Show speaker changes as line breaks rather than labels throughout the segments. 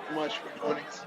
so much for joining us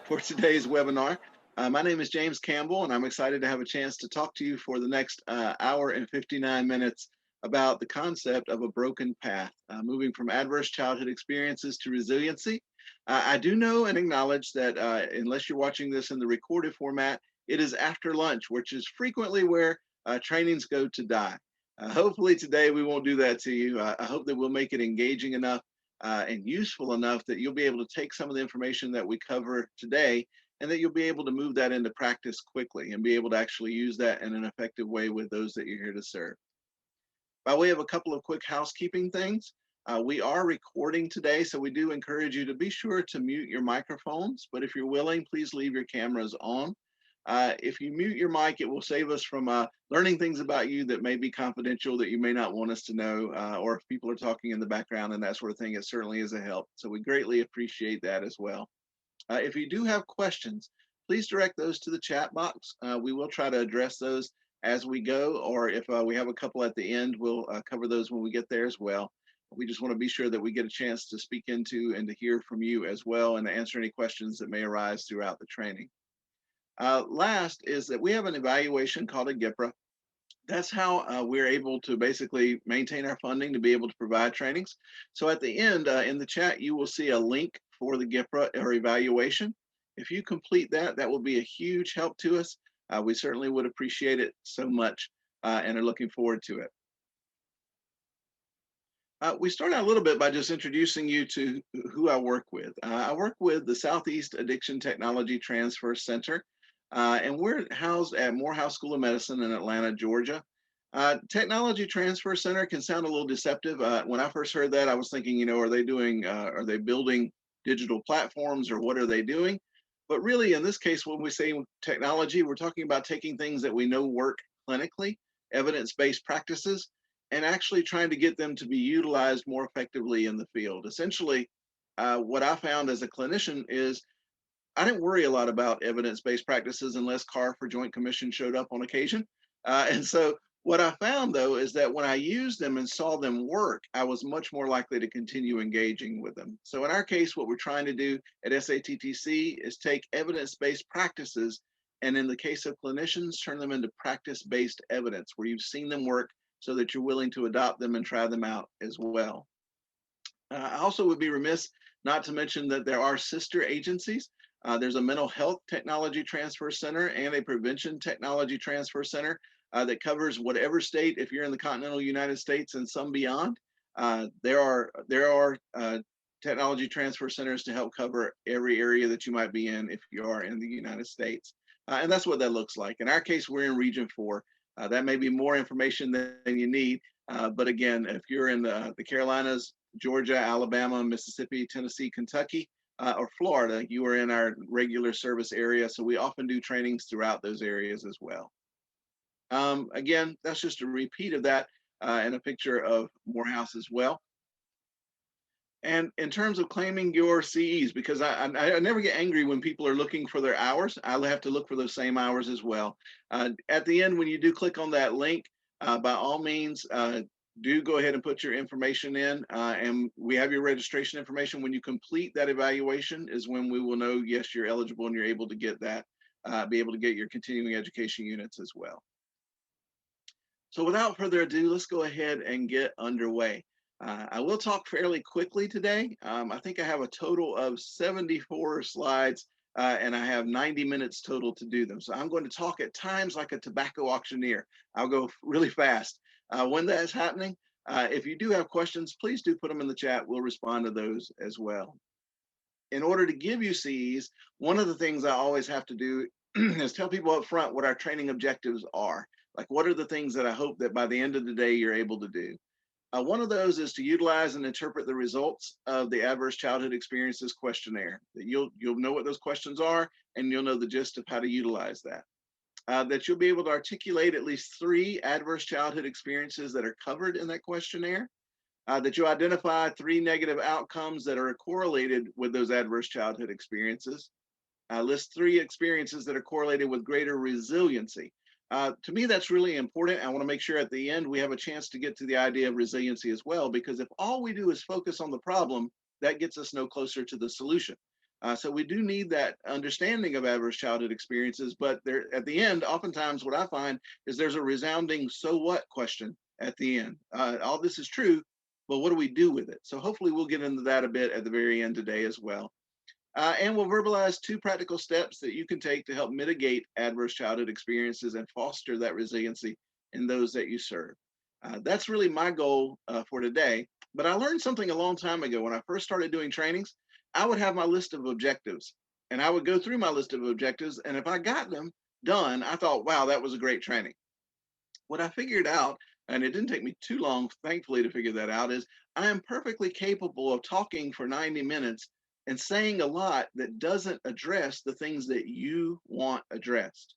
for today's webinar. My name is James Campbell, and I'm excited to have a chance to talk to you for the next hour and 59 minutes about the concept of a broken path, moving from adverse childhood experiences to resiliency. I do know and acknowledge that unless you're watching this in the recorded format, it is after lunch, which is frequently where trainings go to die. Hopefully today we won't do that to you. I hope that we'll make it engaging enough and useful enough that you'll be able to take some of the information that we cover today and that you'll be able to move that into practice quickly and be able to actually use that in an effective way with those that you're here to serve. By way of a couple of quick housekeeping things, we are recording today, so we do encourage you to be sure to mute your microphones, but if you're willing, please leave your cameras on. If you mute your mic, it will save us from learning things about you that may be confidential that you may not want us to know, or if people are talking in the background and that sort of thing, it certainly is a help. So we greatly appreciate that as well. If you do have questions, please direct those to the chat box. We will try to address those as we go, or if we have a couple at the end, we'll cover those when we get there as well. We just want to be sure that we get a chance to speak into and to hear from you as well and to answer any questions that may arise throughout the training. Last is that we have an evaluation called a GIPRA. That's how we're able to basically maintain our funding to be able to provide trainings. So at the end, in the chat, you will see a link for the GIPRA or evaluation. If you complete that, that will be a huge help to us. We certainly would appreciate it so much and are looking forward to it. We start out a little bit by just introducing you to who I work with. I work with the Southeast Addiction Technology Transfer Center, and we're housed at Morehouse School of Medicine in Atlanta, Georgia. Technology Transfer Center can sound a little deceptive. When I first heard that, I was thinking, you know, are they building digital platforms or what are they doing? But really, in this case, when we say technology, we're talking about taking things that we know work clinically, evidence-based practices, and actually trying to get them to be utilized more effectively in the field. Essentially, what I found as a clinician is I didn't worry a lot about evidence-based practices unless CAR for Joint Commission showed up on occasion. And so what I found, though, is that when I used them and saw them work, I was much more likely to continue engaging with them. So in our case, what we're trying to do at SATTC is take evidence-based practices and in the case of clinicians, turn them into practice-based evidence where you've seen them work so that you're willing to adopt them and try them out as well. I also would be remiss not to mention that there are sister agencies. There's a mental health technology transfer center and a prevention technology transfer center that covers whatever state, if you're in the continental United States and some beyond. There are technology transfer centers to help cover every area that you might be in if you are in the United States. And that's what that looks like. In our case, we're in Region 4. That may be more information than you need. But again, if you're in the Carolinas, Georgia, Alabama, Mississippi, Tennessee, Kentucky, or Florida, you are in our regular service area. So we often do trainings throughout those areas as well. Again, that's just a repeat of that and a picture of Morehouse as well. And in terms of claiming your CEs, because I never get angry when people are looking for their hours, I'll have to look for those same hours as well. At the end, when you do click on that link, by all means, do go ahead and put your information in, and we have your registration information. When you complete that evaluation is when we will know, yes, you're eligible and you're able to get that, be able to get your continuing education units as well. So without further ado, let's go ahead and get underway. I will talk fairly quickly today. I think I have a total of 74 slides and I have 90 minutes total to do them. So I'm going to talk at times like a tobacco auctioneer. I'll go really fast. When that's happening, if you do have questions, please do put them in the chat. We'll respond to those as well. In order to give you CEs, one of the things I always have to do is tell people up front what our training objectives are. Like, what are the things that I hope that by the end of the day you're able to do? One of those is to utilize and interpret the results of the Adverse Childhood Experiences Questionnaire. That you'll know what those questions are, and you'll know the gist of how to utilize that. That you'll be able to articulate at least 3 adverse childhood experiences that are covered in that questionnaire. That you identify 3 negative outcomes that are correlated with those adverse childhood experiences. List 3 experiences that are correlated with greater resiliency. To me, that's really important. I want to make sure at the end we have a chance to get to the idea of resiliency as well, because if all we do is focus on the problem, that gets us no closer to the solution. So we do need that understanding of adverse childhood experiences, but there at the end, oftentimes what I find is there's a resounding "so what" question at the end. All this is true, but what do we do with it? So hopefully we'll get into that a bit at the very end today as well. And we'll verbalize 2 practical steps that you can take to help mitigate adverse childhood experiences and foster that resiliency in those that you serve. That's really my goal for today. But I learned something a long time ago when I first started doing trainings. I would have my list of objectives and I would go through my list of objectives. And if I got them done, I thought, wow, that was a great training. What I figured out, and it didn't take me too long, thankfully, to figure that out, is I am perfectly capable of talking for 90 minutes and saying a lot that doesn't address the things that you want addressed.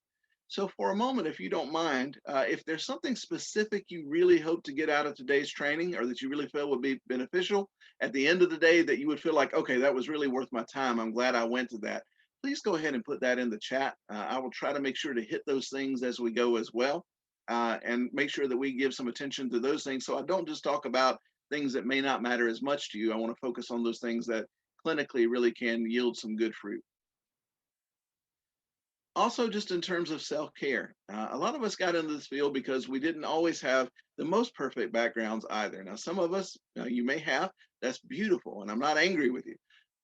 So, for a moment, if you don't mind, if there's something specific you really hope to get out of today's training or that you really feel would be beneficial at the end of the day, that you would feel like, okay, that was really worth my time. I'm glad I went to that. Please go ahead and put that in the chat. I will try to make sure to hit those things as we go as well, and make sure that we give some attention to those things. So I don't just talk about things that may not matter as much to you. I want to focus on those things that clinically really can yield some good fruit. Also, just in terms of self-care, a lot of us got into this field because we didn't always have the most perfect backgrounds either. Now, some of us, you may have, that's beautiful, and I'm not angry with you.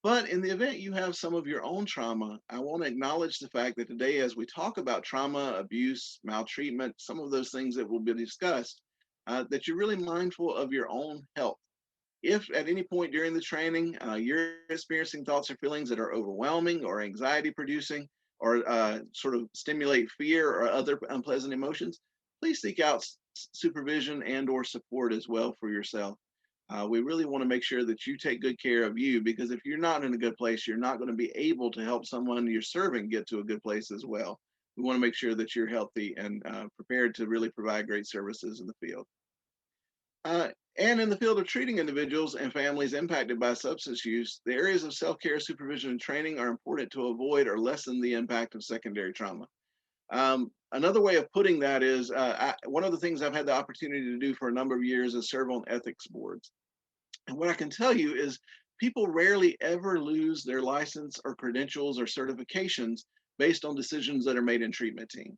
But in the event you have some of your own trauma, I want to acknowledge the fact that today, as we talk about trauma, abuse, maltreatment, some of those things that will be discussed, that you're really mindful of your own health. If at any point during the training you're experiencing thoughts or feelings that are overwhelming or anxiety producing or sort of stimulate fear or other unpleasant emotions, please seek out supervision and or support as well for yourself. We really want to make sure that you take good care of you, because if you're not in a good place, you're not going to be able to help someone you're serving get to a good place as well. We want to make sure that you're healthy and prepared to really provide great services in the field. And in the field of treating individuals and families impacted by substance use, the areas of self-care, supervision, and training are important to avoid or lessen the impact of secondary trauma. Another way of putting that is one of the things I've had the opportunity to do for a number of years is serve on ethics boards. And what I can tell you is people rarely ever lose their license or credentials or certifications based on decisions that are made in treatment team.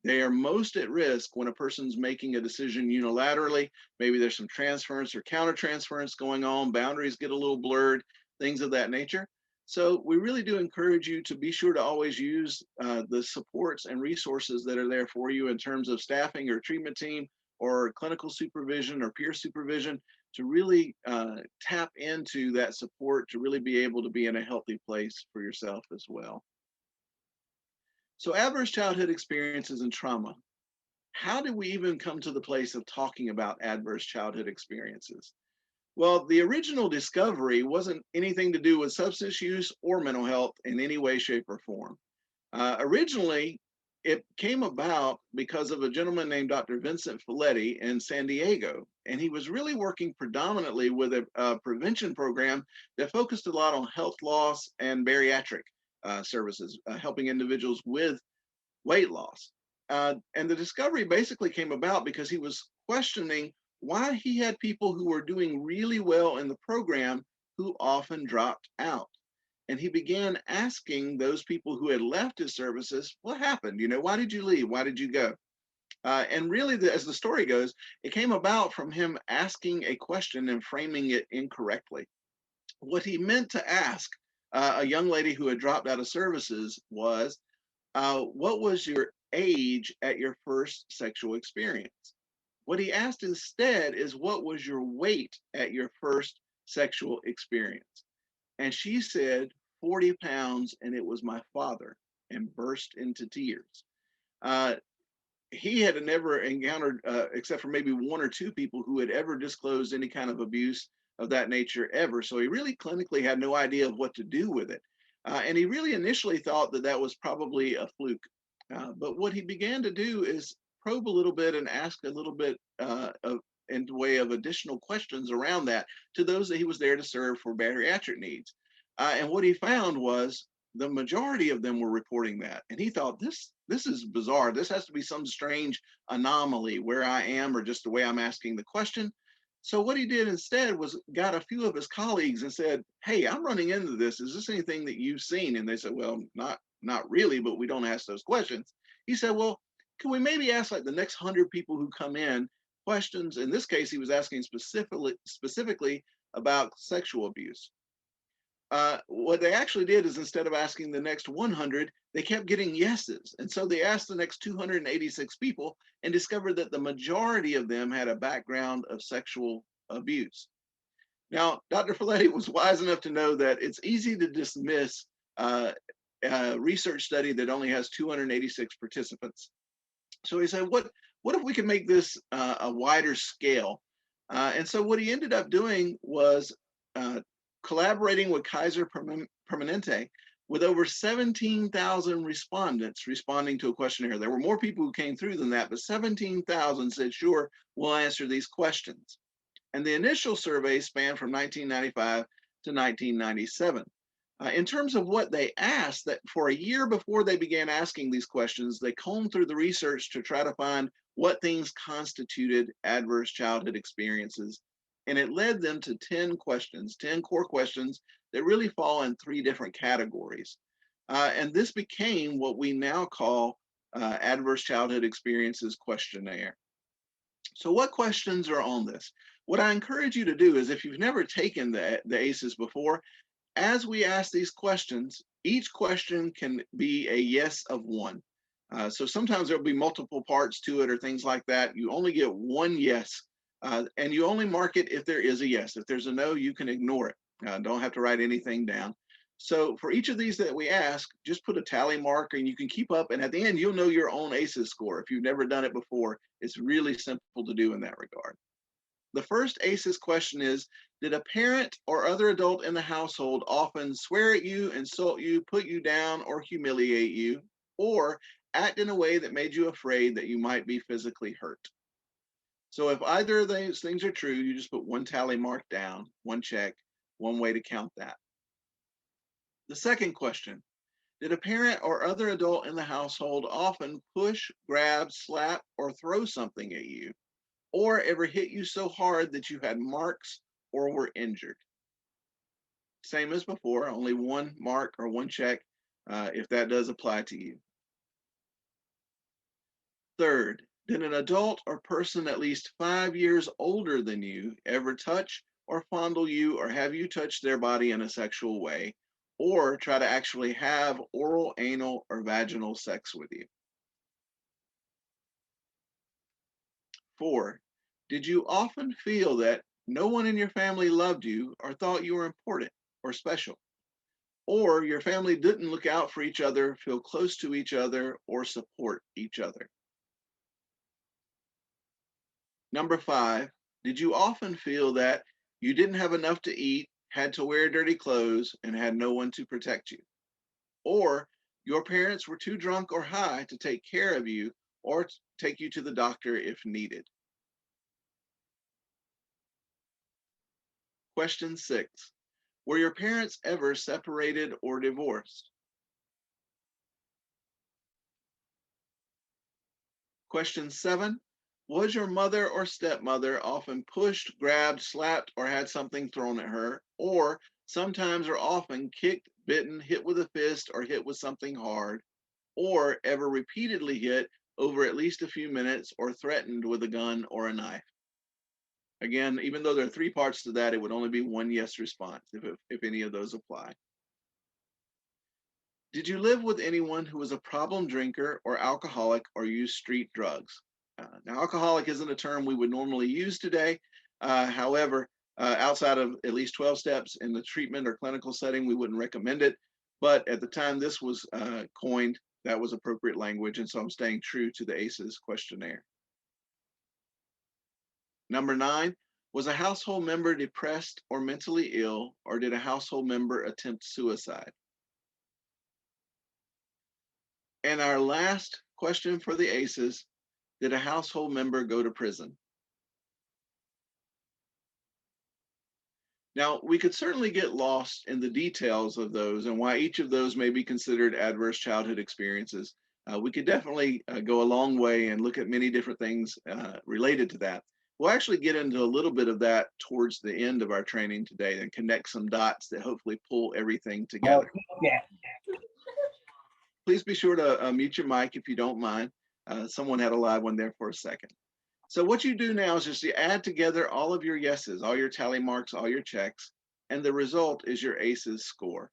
They are most at risk when a person's making a decision unilaterally. Maybe there's some transference or countertransference going on, boundaries get a little blurred, things of that nature. So we really do encourage you to be sure to always use the supports and resources that are there for you in terms of staffing or treatment team or clinical supervision or peer supervision, to really tap into that support to really be able to be in a healthy place for yourself as well. So adverse childhood experiences and trauma. How did we even come to the place of talking about adverse childhood experiences? Well, the original discovery wasn't anything to do with substance use or mental health in any way, shape, or form. Originally, it came about because of a gentleman named Dr. Vincent Folletti in San Diego. And he was really working predominantly with a prevention program that focused a lot on health loss and bariatric services, helping individuals with weight loss. And the discovery basically came about because he was questioning why he had people who were doing really well in the program who often dropped out. And he began asking those people who had left his services, what happened? You know, why did you leave? Why did you go? And really, as the story goes, it came about from him asking a question and framing it incorrectly. What he meant to ask a young lady who had dropped out of services was, what was your age at your first sexual experience? What he asked instead is, what was your weight at your first sexual experience? And she said, 40 pounds, and it was my father, and burst into tears. He had never encountered, except for maybe one or two people who had ever disclosed any kind of abuse of that nature ever. So he really clinically had no idea of what to do with it. And he really initially thought that that was probably a fluke. But what he began to do is probe a little bit and ask a little bit in the way of additional questions around that to those that he was there to serve for bariatric needs. And what he found was the majority of them were reporting that. And he thought, this is bizarre. This has to be some strange anomaly where I am or just the way I'm asking the question. So what he did instead was got a few of his colleagues and said, "Hey, I'm running into this. Is this anything that you've seen?" And they said, "Well, not really, but we don't ask those questions." He said, "Well, can we maybe ask like the next 100 people who come in questions?" In this case, he was asking specifically about sexual abuse. What they actually did is instead of asking the next 100, they kept getting yeses. And so they asked the next 286 people and discovered that the majority of them had a background of sexual abuse. Now, Dr. Folletti was wise enough to know that it's easy to dismiss uh, a research study that only has 286 participants. So he said, what if we could make this a wider scale? And so what he ended up doing was uh, collaborating with Kaiser Permanente with over 17,000 respondents responding to a questionnaire. There were more people who came through than that, but 17,000 said, sure, we'll answer these questions. And the initial survey spanned from 1995 to 1997. In terms of what they asked, that for a year before they began asking these questions, they combed through the research to try to find what things constituted adverse childhood experiences. And it led them to 10 questions, 10 core questions that really fall in three different categories. And this became what we now call Adverse Childhood Experiences Questionnaire. So what questions are on this? What I encourage you to do is if you've never taken the ACEs before, as we ask these questions, each question can be a yes of one. So sometimes there'll be multiple parts to it or things like that. You only get one yes, and you only mark it if there is a yes. If there's a no, you can ignore it. Don't have to write anything down. So for each of these that we ask, just put a tally mark and you can keep up. And at the end, you'll know your own ACEs score. If you've never done it before, it's really simple to do in that regard. The first ACEs question is, did a parent or other adult in the household often swear at you, insult you, put you down, or humiliate you, or act in a way that made you afraid that you might be physically hurt? So if either of those things are true, you just put one tally mark down, one check, one way to count that. The second question, did a parent or other adult in the household often push, grab, slap, or throw something at you, or ever hit you so hard that you had marks or were injured? Same as before, only one mark or one check if that does apply to you. Third, did an adult or person at least 5 years older than you ever touch or fondle you or have you touch their body in a sexual way or try to actually have oral, anal, or vaginal sex with you? Four, did you often feel that no one in your family loved you or thought you were important or special? Or your family didn't look out for each other, feel close to each other, or support each other? Number five, did you often feel that you didn't have enough to eat, had to wear dirty clothes, and had no one to protect you? Or your parents were too drunk or high to take care of you or take you to the doctor if needed? Question six, were your parents ever separated or divorced? Question seven, was your mother or stepmother often pushed, grabbed, slapped, or had something thrown at her, or sometimes or often kicked, bitten, hit with a fist, or hit with something hard, or ever repeatedly hit over at least a few minutes or threatened with a gun or a knife? Again, even though there are three parts to that, it would only be one yes response if any of those apply. Did you live with anyone who was a problem drinker or alcoholic or used street drugs? Now, alcoholic isn't a term we would normally use today. However, outside of at least 12 steps in the treatment or clinical setting, we wouldn't recommend it. But at the time this was coined, that was appropriate language. And so I'm staying true to the ACEs questionnaire. Number nine, was a household member depressed or mentally ill, or did a household member attempt suicide? And our last question for the ACEs, did a household member go to prison? Now, we could certainly get lost in the details of those and why each of those may be considered adverse childhood experiences. We could definitely go a long way and look at many different things related to that. We'll actually get into a little bit of that towards the end of our training today and connect some dots that hopefully pull everything together.
Yeah.
Please be sure to mute your mic if you don't mind. Someone had a live one there for a second. So what you do now is just you add together all of your yeses, all your tally marks, all your checks, and the result is your ACEs score.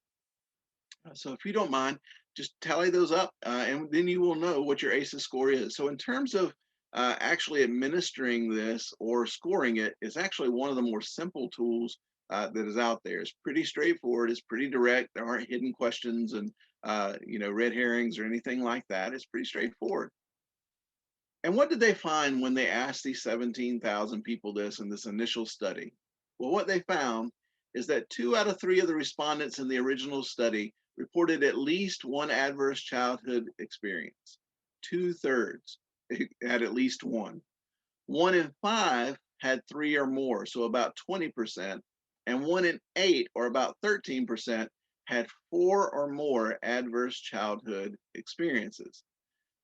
So if you don't mind, just tally those up, and then you will know what your ACEs score is. So in terms of actually administering this or scoring it, is actually one of the more simple tools that is out there. It's pretty straightforward. It's pretty direct. There aren't hidden questions and red herrings or anything like that. It's pretty straightforward. And what did they find when they asked these 17,000 people this in this initial study? Well, what they found is that 2 out of 3 of the respondents in the original study reported at least one adverse childhood experience. 2/3 had at least one. 1 in 5 had 3 or more, so about 20%, and 1 in 8, or about 13%, had 4 or more adverse childhood experiences.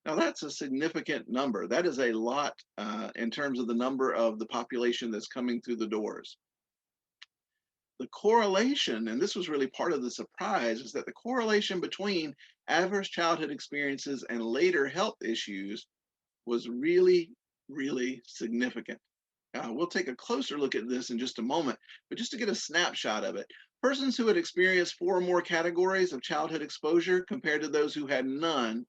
Now, that's a significant number. That is a lot in terms of the number of the population that's coming through the doors. The correlation, and this was really part of the surprise, is that the correlation between adverse childhood experiences and later health issues was really, really significant. We'll take a closer look at this in just a moment, but just to get a snapshot of it, persons who had experienced 4 or more categories of childhood exposure compared to those who had none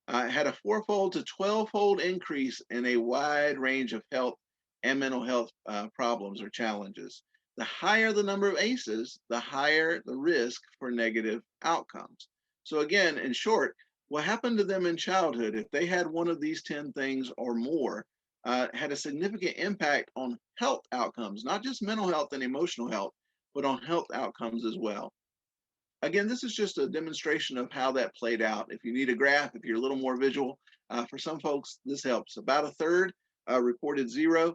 had a 4-fold to 12-fold increase in a wide range of health and mental health problems or challenges. The higher the number of ACEs, the higher the risk for negative outcomes. So again, in short, what happened to them in childhood, if they had one of these 10 things or more, had a significant impact on health outcomes, not just mental health and emotional health, but on health outcomes as well. Again, this is just a demonstration of how that played out. If you need a graph, if you're a little more visual, for some folks, this helps. About a third reported 0.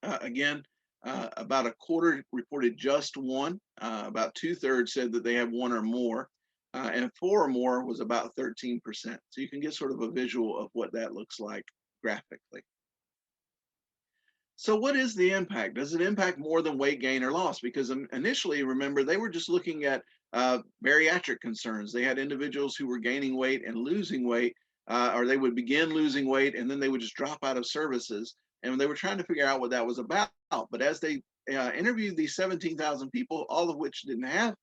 Again, about a quarter reported just 1. About 2/3 said that they have 1 or more. And 4 or more was about 13%. So you can get sort of a visual of what that looks like graphically. So what is the impact? Does it impact more than weight gain or loss? Because initially, remember, they were just looking at bariatric concerns. They had individuals who were gaining weight and losing weight, or they would begin losing weight and then they would just drop out of services. And they were trying to figure out what that was about. But as they interviewed these 17,000 people, all of which didn't have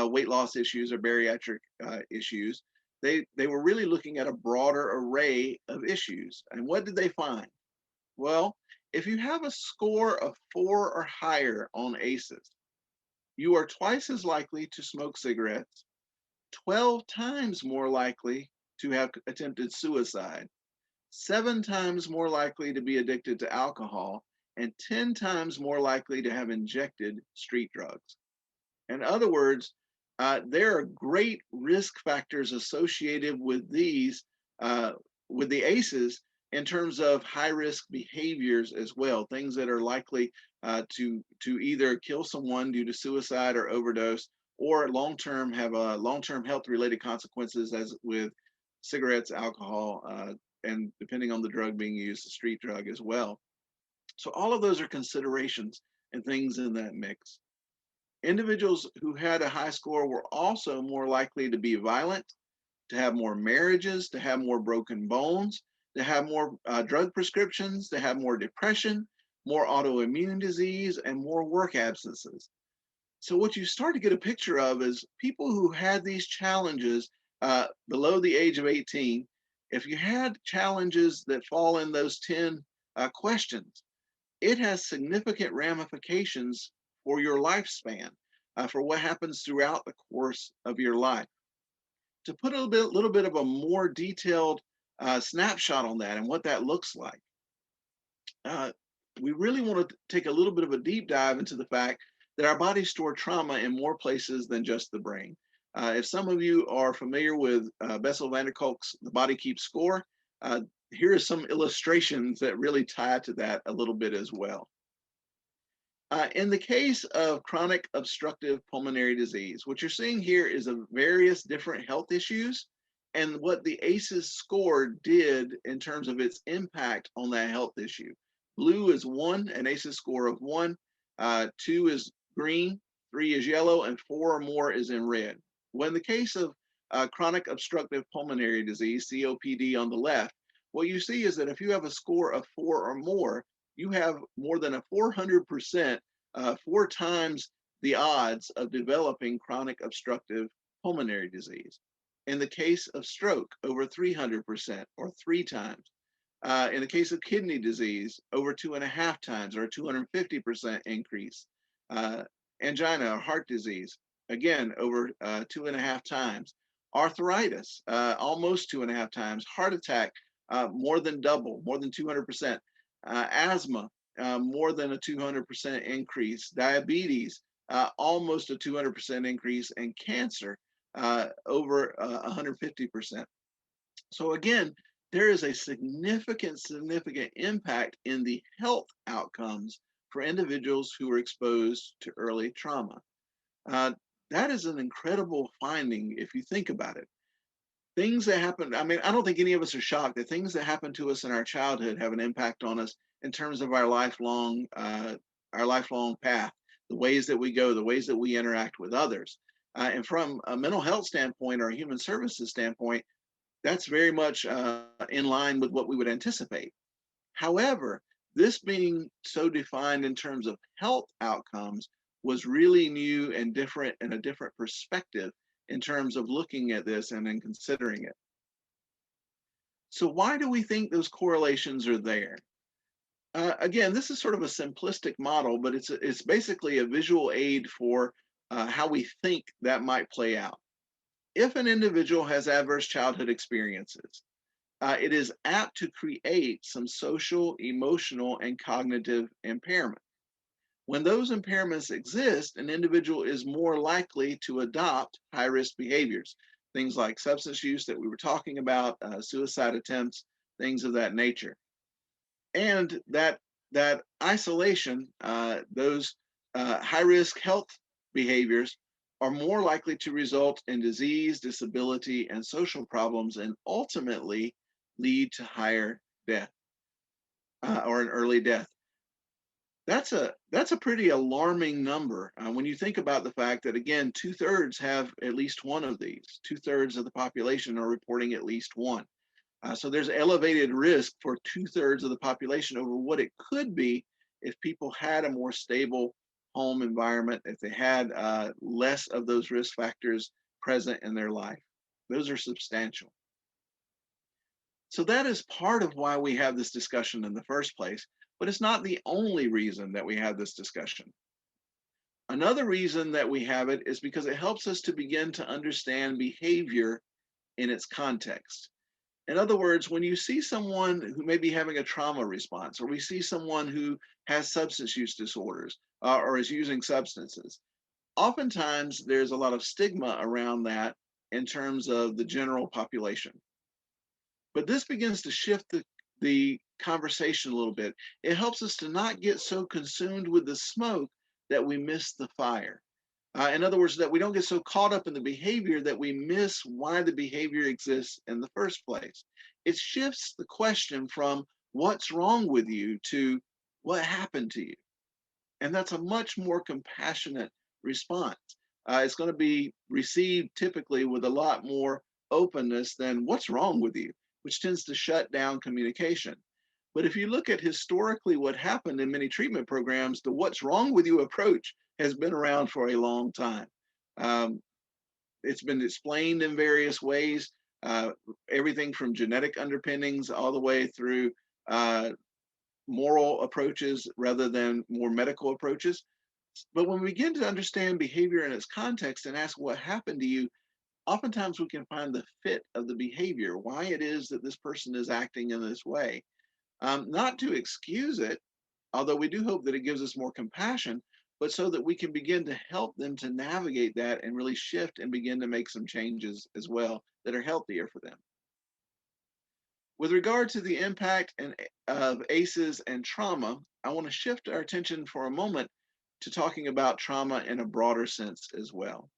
weight loss issues or bariatric issues, they were really looking at a broader array of issues. And what did they find? Well, if you have a score of 4 or higher on ACEs, you are twice as likely to smoke cigarettes, 12 times more likely to have attempted suicide, 7 times more likely to be addicted to alcohol, and 10 times more likely to have injected street drugs. In other words, there are great risk factors associated with these, with the ACEs, in terms of high risk behaviors as well, things that are likely to either kill someone due to suicide or overdose, or long-term have long-term health related consequences, as with cigarettes, alcohol, and depending on the drug being used, the street drug as well. So all of those are considerations and things in that mix. Individuals who had a high score were also more likely to be violent, to have more marriages, to have more broken bones, to have more drug prescriptions, to have more depression, more autoimmune disease, and more work absences. So what you start to get a picture of is people who had these challenges below the age of 18. If you had challenges that fall in those 10 questions, it has significant ramifications for your lifespan, for what happens throughout the course of your life. To put a little bit of a more detailed snapshot on that and what that looks like, we really want to take a little bit of a deep dive into the fact that our bodies store trauma in more places than just the brain. If some of you are familiar with Bessel van der Kolk's The Body Keeps Score, here are some illustrations that really tie to that a little bit as well. In the case of chronic obstructive pulmonary disease, what you're seeing here is a various different health issues and what the ACEs score did in terms of its impact on that health issue. Blue is 1, an ACEs score of 1. 2 is green, 3 is yellow, and 4 or more is in red. Well, in the case of chronic obstructive pulmonary disease, COPD, on the left, what you see is that if you have a score of 4 or more, you have more than a 400%, 4 times the odds of developing chronic obstructive pulmonary disease. In the case of stroke, over 300%, or 3 times. In the case of kidney disease, over 2.5 times, or a 250% increase. Angina, or heart disease, again, over 2.5 times. Arthritis, almost 2.5 times. Heart attack, more than double, more than 200%. Asthma, more than a 200% increase. Diabetes, almost a 200% increase. And cancer, over 150%. So again, there is a significant impact in the health outcomes for individuals who are exposed to early trauma. Uh, that is an incredible finding if you think about it. Things that happen, I mean, I don't think any of us are shocked that things that happen to us in our childhood have an impact on us in terms of our lifelong path, the ways that we go, the ways that we interact with others. And from a mental health standpoint or a human services standpoint, that's very much in line with what we would anticipate. However, this being so defined in terms of health outcomes was really new and different, and a different perspective in terms of looking at this and then considering it. So why do we think those correlations are there? Again, this is sort of a simplistic model, but it's basically a visual aid for how we think that might play out. If an individual has adverse childhood experiences, it is apt to create some social, emotional, and cognitive impairment. When those impairments exist, an individual is more likely to adopt high-risk behaviors, things like substance use that we were talking about, suicide attempts, things of that nature. And that isolation, those high-risk health behaviors are more likely to result in disease, disability, and social problems, and ultimately lead to higher death or an early death. That's a pretty alarming number when you think about the fact that, again, 2/3 have at least one of these. 2/3 of the population are reporting at least one. So there's elevated risk for 2/3 of the population over what it could be if people had a more stable home environment, if they had less of those risk factors present in their life. Those are substantial. So that is part of why we have this discussion in the first place, but it's not the only reason that we have this discussion. Another reason that we have it is because it helps us to begin to understand behavior in its context. In other words, when you see someone who may be having a trauma response, or we see someone who has substance use disorders or is using substances, oftentimes there's a lot of stigma around that in terms of the general population. But this begins to shift the conversation a little bit. It helps us to not get so consumed with the smoke that we miss the fire. In other words, that we don't get so caught up in the behavior that we miss why the behavior exists in the first place. It shifts the question from what's wrong with you to what happened to you. And that's a much more compassionate response. It's going to be received typically with a lot more openness than what's wrong with you, which tends to shut down communication. But if you look at historically what happened in many treatment programs, the what's wrong with you approach has been around for a long time. It's been explained in various ways, everything from genetic underpinnings all the way through moral approaches rather than more medical approaches. But when we begin to understand behavior in its context and ask what happened to you, oftentimes we can find the fit of the behavior, why it is that this person is acting in this way. Not to excuse it, although we do hope that it gives us more compassion, but so that we can begin to help them to navigate that and really shift and begin to make some changes as well that are healthier for them. With regard to the impact of ACEs and trauma, I want to shift our attention for a moment to talking about trauma in a broader sense as well.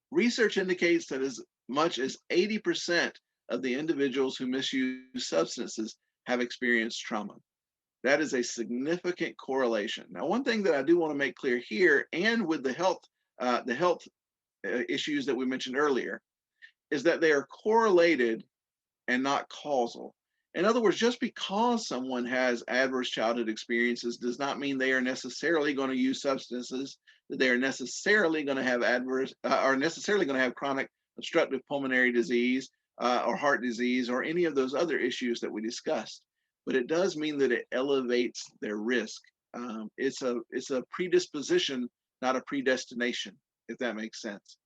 Research indicates that as much as 80% of the individuals who misuse substances have experienced trauma. That is a significant correlation. Now, one thing that I do want to make clear here, and with the health issues that we mentioned earlier, is that they are correlated and not causal. In other words, just because someone has adverse childhood experiences does not mean they are necessarily going to use substances, that they are necessarily going to have are necessarily going to have chronic obstructive pulmonary disease or heart disease or any of those other issues that we discussed. But it does mean that it elevates their risk. It's a predisposition, not a predestination, if that makes sense.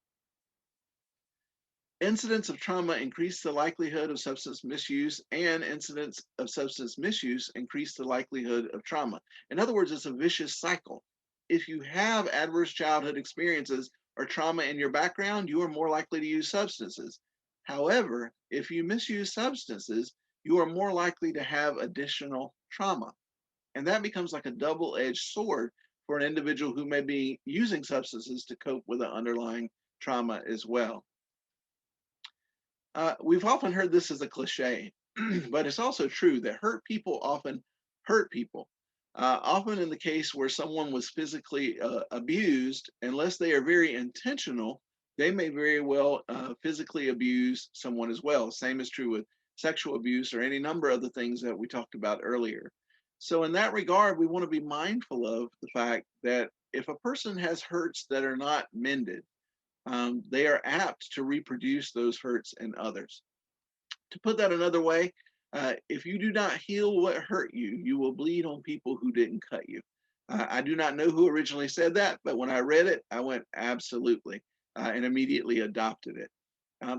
Incidents of trauma increase the likelihood of substance misuse, and incidents of substance misuse increase the likelihood of trauma. In other words, it's a vicious cycle. If you have adverse childhood experiences or trauma in your background, you are more likely to use substances. However, if you misuse substances, you are more likely to have additional trauma. And that becomes like a double-edged sword for an individual who may be using substances to cope with an underlying trauma as well. We've often heard this as a cliche, but it's also true that hurt people often hurt people. Often in the case where someone was physically abused, unless they are very intentional, they may very well physically abuse someone as well. Same is true with sexual abuse or any number of the things that we talked about earlier. So in that regard, we want to be mindful of the fact that if a person has hurts that are not mended, they are apt to reproduce those hurts in others. To put that another way, if you do not heal what hurt you, you will bleed on people who didn't cut you. I do not know who originally said that, but when I read it, I went absolutely and immediately adopted it.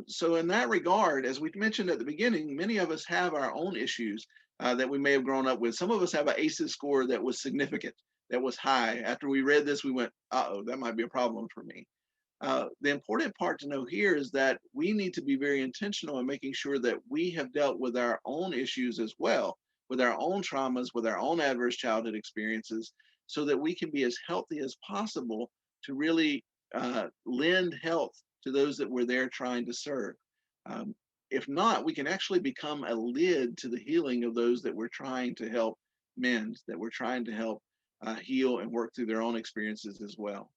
So, in that regard, as we mentioned at the beginning, many of us have our own issues that we may have grown up with. Some of us have an ACEs score that was significant, that was high. After we read this, we went, uh-oh, that might be a problem for me. The important part to know here is that we need to be very intentional in making sure that we have dealt with our own issues as well, with our own traumas, with our own adverse childhood experiences, so that we can be as healthy as possible to really lend health to those that we're there trying to serve. Um, if not, we can actually become a lid to the healing of those that we're trying to help mend, that we're trying to help heal and work through their own experiences as well.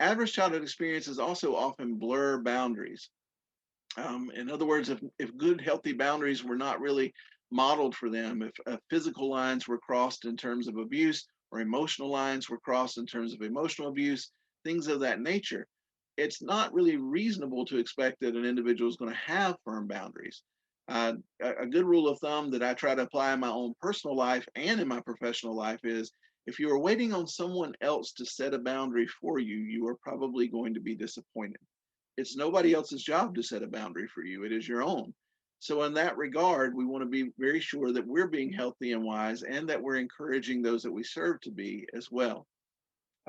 Adverse childhood experiences also often blur boundaries. In other words, if good, healthy boundaries were not really modeled for them, if physical lines were crossed in terms of abuse or emotional lines were crossed in terms of emotional abuse, things of that nature, it's not really reasonable to expect that an individual is going to have firm boundaries. A good rule of thumb that I try to apply in my own personal life and in my professional life is if you are waiting on someone else to set a boundary for you, you are probably going to be disappointed. It's nobody else's job to set a boundary for you, it is your own. So, in that regard, we want to be very sure that we're being healthy and wise and that we're encouraging those that we serve to be as well.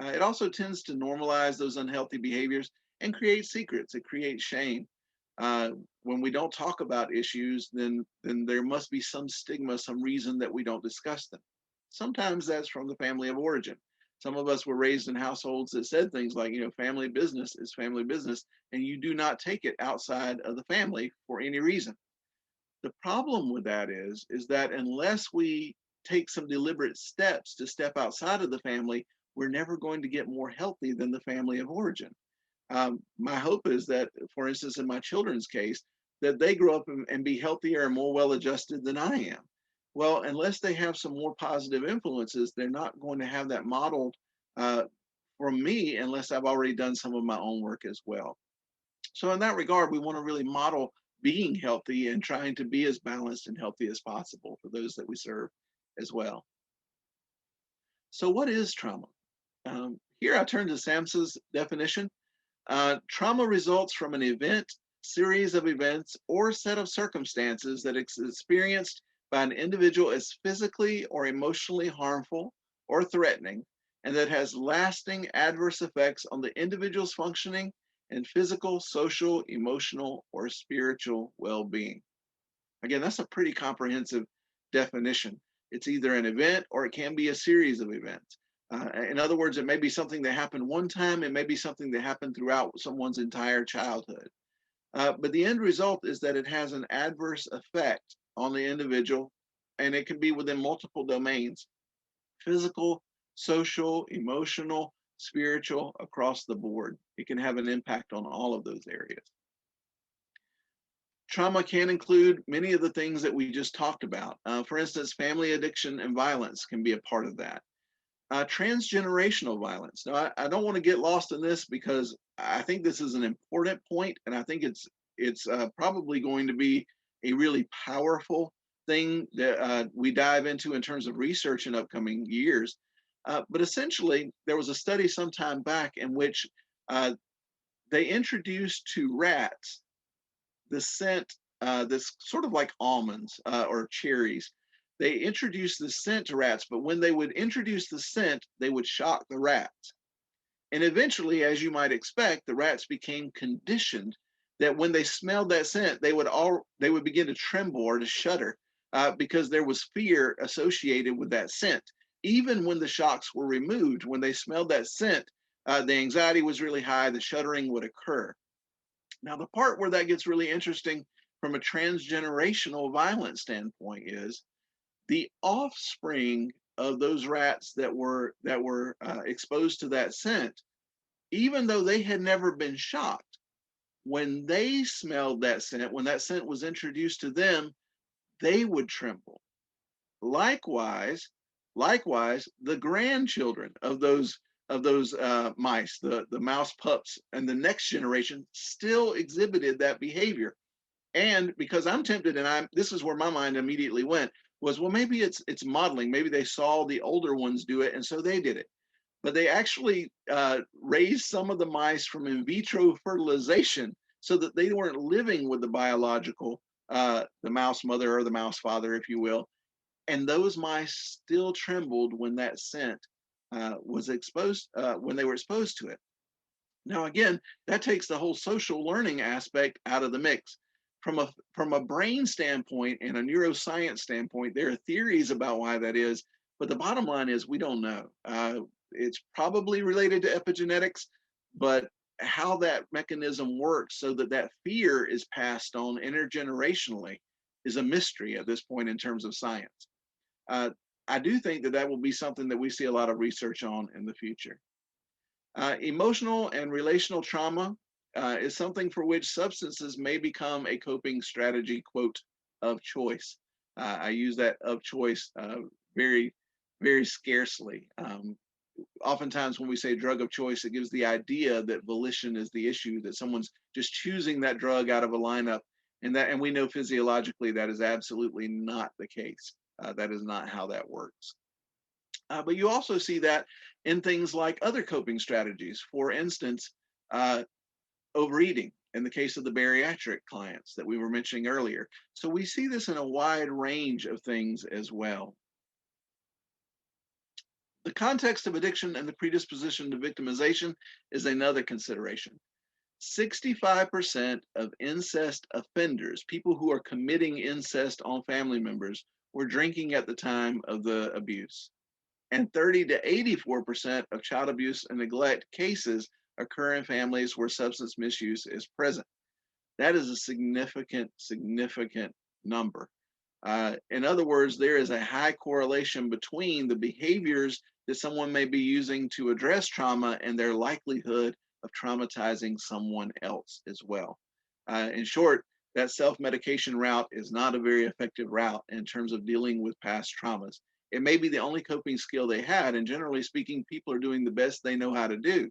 It also tends to normalize those unhealthy behaviors and create secrets. It creates shame. When we don't talk about issues, then there must be some stigma, some reason that we don't discuss them. Sometimes that's from the family of origin. Some of us were raised in households that said things like, family business is family business, and you do not take it outside of the family for any reason. The problem with that is that unless we take some deliberate steps to step outside of the family, we're never going to get more healthy than the family of origin. My hope is that, for instance, in my children's case, that they grow up and be healthier and more well adjusted than I am. Well, unless they have some more positive influences, they're not going to have that modeled uh, from me unless I've already done some of my own work as well. So, in that regard, we want to really model being healthy and trying to be as balanced and healthy as possible for those that we serve as well. So, what is trauma? Here I turn to SAMHSA's definition. Trauma results from an event, series of events, or set of circumstances that is experienced by an individual as physically or emotionally harmful or threatening, and that has lasting adverse effects on the individual's functioning and physical, social, emotional, or spiritual well-being. Again, that's a pretty comprehensive definition. It's either an event or it can be a series of events. In other words, it may be something that happened one time, it may be something that happened throughout someone's entire childhood. But the end result is that it has an adverse effect on the individual and it can be within multiple domains: physical, social, emotional, spiritual, across the board. It can have an impact on all of those areas. Trauma can include many of the things that we just talked about. For instance, family addiction and violence can be a part of that. Transgenerational violence. Now, I don't want to get lost in this because I think this is an important point, and I think it's probably going to be a really powerful thing that we dive into in terms of research in upcoming years. But essentially, there was a study some time back in which they introduced to rats the scent that's sort of like almonds or cherries. They introduced the scent to rats, but when they would introduce the scent, they would shock the rats. And eventually, as you might expect, the rats became conditioned that when they smelled that scent, they would begin to tremble or to shudder because there was fear associated with that scent. Even when the shocks were removed, when they smelled that scent, the anxiety was really high, the shuddering would occur. Now, the part where that gets really interesting from a transgenerational violence standpoint is the offspring of those rats that were exposed to that scent, even though they had never been shocked, when they smelled that scent, when that scent was introduced to them, they would tremble. Likewise, likewise, the grandchildren of those mice, the mouse pups, and the next generation still exhibited that behavior. And because I'm tempted, and this is where my mind immediately went, was, well, maybe it's modeling. Maybe they saw the older ones do it, and so they did it. But they actually raised some of the mice from in vitro fertilization so that they weren't living with the biological, the mouse mother or the mouse father, if you will. And those mice still trembled when that scent was exposed, when they were exposed to it. Now, again, that takes the whole social learning aspect out of the mix. From a brain standpoint and a neuroscience standpoint, there are theories about why that is, but the bottom line is we don't know. It's probably related to epigenetics, but how that mechanism works so that that fear is passed on intergenerationally is a mystery at this point in terms of science. I do think that that will be something that we see a lot of research on in the future. Emotional and relational trauma is something for which substances may become a coping strategy, quote, of choice. I use that of choice very, very scarcely. Oftentimes, when we say drug of choice, it gives the idea that volition is the issue, that someone's just choosing that drug out of a lineup, and we know physiologically that is absolutely not the case. That is not how that works. But you also see that in things like other coping strategies. For instance, overeating in the case of the bariatric clients that we were mentioning earlier. So we see this in a wide range of things as well. The context of addiction and the predisposition to victimization is another consideration. 65% of incest offenders, people who are committing incest on family members, were drinking at the time of the abuse. And 30 to 84% of child abuse and neglect cases occur in families where substance misuse is present. That is a significant, significant number. In other words, there is a high correlation between the behaviors that someone may be using to address trauma and their likelihood of traumatizing someone else as well. In short, that self-medication route is not a very effective route in terms of dealing with past traumas. It may be the only coping skill they had, and generally speaking, people are doing the best they know how to do.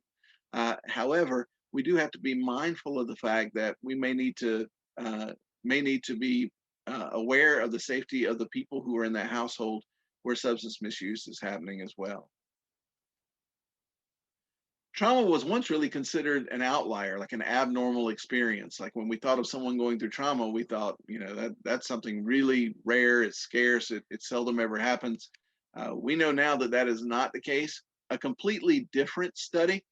However, we do have to be mindful of the fact that we may need to be aware of the safety of the people who are in that household where substance misuse is happening as well. Trauma was once really considered an outlier, like an abnormal experience. Like when we thought of someone going through trauma, we thought, that's something really rare, it's scarce, it seldom ever happens. We know now that that is not the case. A completely different study,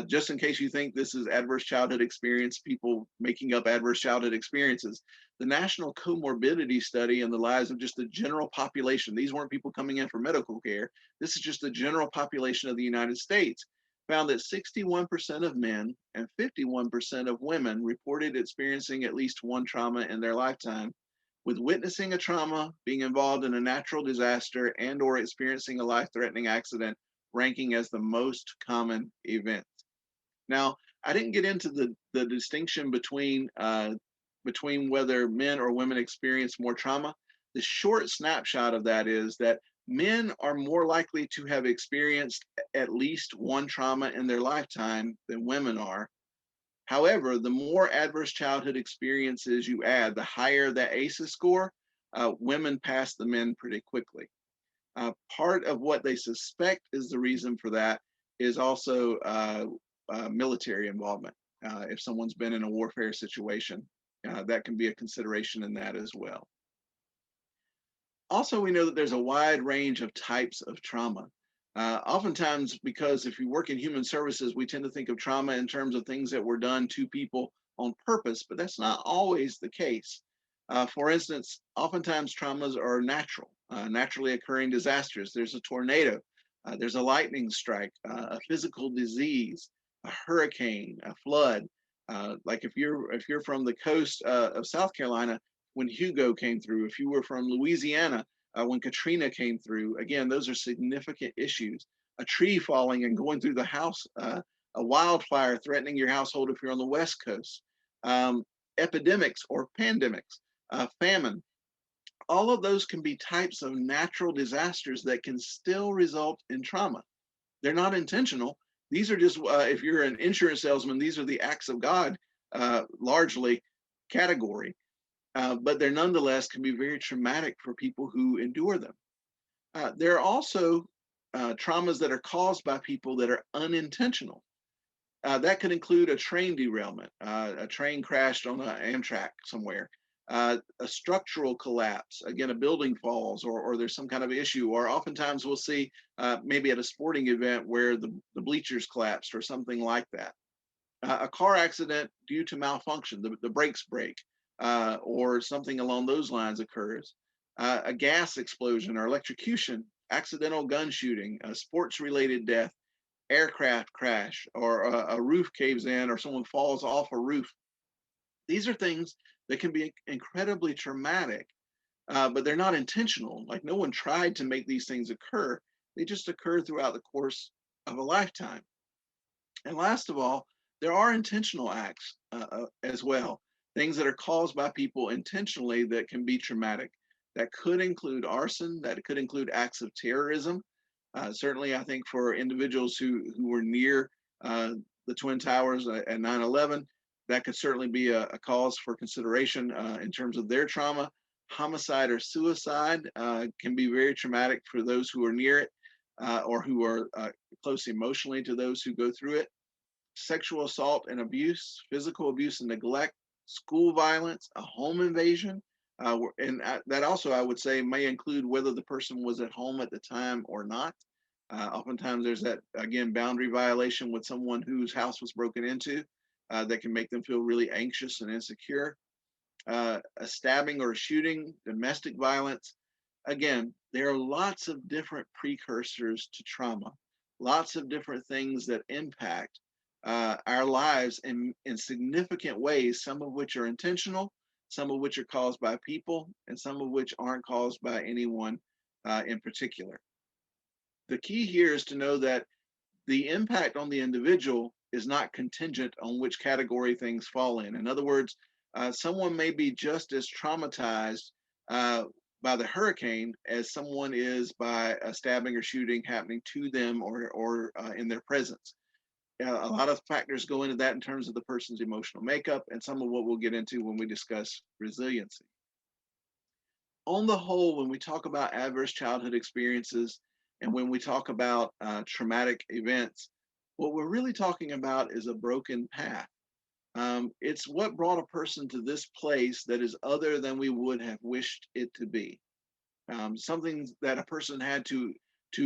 just in case you think this is adverse childhood experience, people making up adverse childhood experiences. The National Comorbidity Study in the lives of just the general population, these weren't people coming in for medical care, this is just the general population of the United States, found that 61% of men and 51% of women reported experiencing at least one trauma in their lifetime, with witnessing a trauma, being involved in a natural disaster, and or experiencing a life-threatening accident ranking as the most common event. Now, I didn't get into the distinction between whether men or women experience more trauma. The short snapshot of that is that men are more likely to have experienced at least one trauma in their lifetime than women are. However, the more adverse childhood experiences you add, the higher that ACEs score. Women pass the men pretty quickly. Part of what they suspect is the reason for that is also military involvement. If someone's been in a warfare situation, that can be a consideration in that as well. Also, we know that there's a wide range of types of trauma. Oftentimes, because if you work in human services, we tend to think of trauma in terms of things that were done to people on purpose, but that's not always the case. For instance, oftentimes traumas are natural, naturally occurring disasters. There's a tornado, there's a lightning strike, a physical disease, a hurricane, a flood. Like if you're from the coast of South Carolina, when Hugo came through, if you were from Louisiana, when Katrina came through, again, those are significant issues. A tree falling and going through the house, a wildfire threatening your household if you're on the West Coast, um, epidemics or pandemics, famine. All of those can be types of natural disasters that can still result in trauma. They're not intentional. These are just, if you're an insurance salesman, these are the acts of God, largely category. But they're nonetheless can be very traumatic for people who endure them. There are also traumas that are caused by people that are unintentional. That could include a train derailment, a train crashed on an Amtrak somewhere, a structural collapse, again, a building falls, or there's some kind of issue, or oftentimes we'll see maybe at a sporting event where the bleachers collapsed or something like that. A car accident due to malfunction, the brakes break, or something along those lines occurs. A gas explosion or electrocution, accidental gun shooting, a sports related death, aircraft crash, or a roof caves in, or someone falls off a roof. These are things that can be incredibly traumatic, but they're not intentional. Like no one tried to make these things occur. They just occur throughout the course of a lifetime. And last of all, there are intentional acts as well, things that are caused by people intentionally that can be traumatic. That could include arson, that could include acts of terrorism. Certainly, I think for individuals who were near the Twin Towers at 9/11, that could certainly be a cause for consideration in terms of their trauma. Homicide or suicide can be very traumatic for those who are near it or who are close emotionally to those who go through it. Sexual assault and abuse, physical abuse and neglect, school violence, a home invasion. And that also, I would say, may include whether the person was at home at the time or not. Oftentimes, there's that, again, boundary violation with someone whose house was broken into that can make them feel really anxious and insecure. A stabbing or a shooting, domestic violence. Again, there are lots of different precursors to trauma, lots of different things that impact our lives in significant ways, some of which are intentional, some of which are caused by people, and some of which aren't caused by anyone in particular. The key here is to know that the impact on the individual is not contingent on which category things fall in. In other words, someone may be just as traumatized by the hurricane as someone is by a stabbing or shooting happening to them or in their presence. A lot of factors go into that in terms of the person's emotional makeup and some of what we'll get into when we discuss resiliency. On the whole, when we talk about adverse childhood experiences and when we talk about traumatic events, what we're really talking about is a broken path. It's what brought a person to this place that is other than we would have wished it to be. Something that a person had to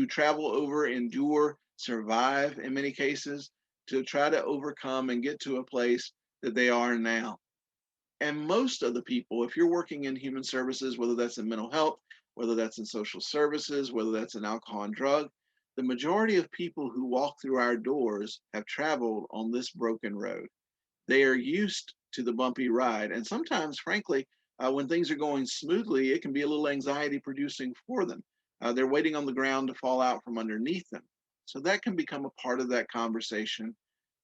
travel over, endure, survive in many cases to try to overcome and get to a place that they are now. And most of the people, if you're working in human services, whether that's in mental health, whether that's in social services, whether that's in alcohol and drug, the majority of people who walk through our doors have traveled on this broken road. They are used to the bumpy ride. And sometimes, frankly, When things are going smoothly, it can be a little anxiety producing for them. They're waiting on the ground to fall out from underneath them. So that can become a part of that conversation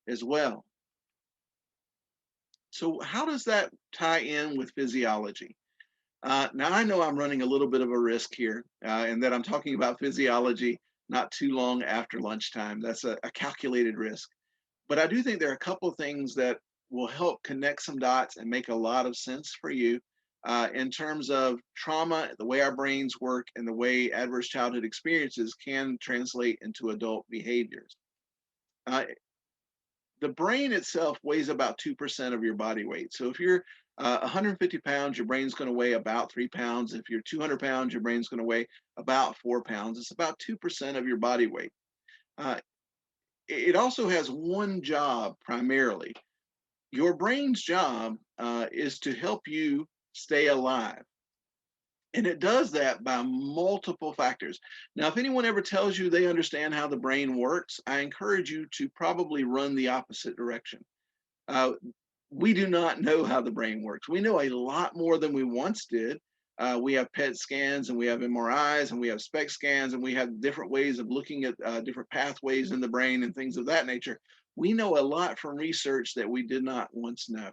as well. So how does that tie in with physiology? Now I know I'm running a little bit of a risk here, and that I'm talking about physiology not too long after lunchtime. That's a calculated risk. But I do think there are a couple of things that will help connect some dots and make a lot of sense for you in terms of trauma, the way our brains work, and the way adverse childhood experiences can translate into adult behaviors. Uh, the brain itself weighs about 2% of your body weight. So if you're 150 pounds, your brain's going to weigh about 3 pounds. If you're 200 pounds, your brain's going to weigh about 4 pounds. It's about 2% of your body weight. Uh, it also has one job primarily. Your brain's job is to help you stay alive. And it does that by multiple factors. Now, if anyone ever tells you they understand how the brain works, I encourage you to probably run the opposite direction. Uh, we do not know how the brain works. We know a lot more than we once did. We have PET scans and we have MRIs and we have SPECT scans and we have different ways of looking at different pathways in the brain and things of that nature. We know a lot from research that we did not once know.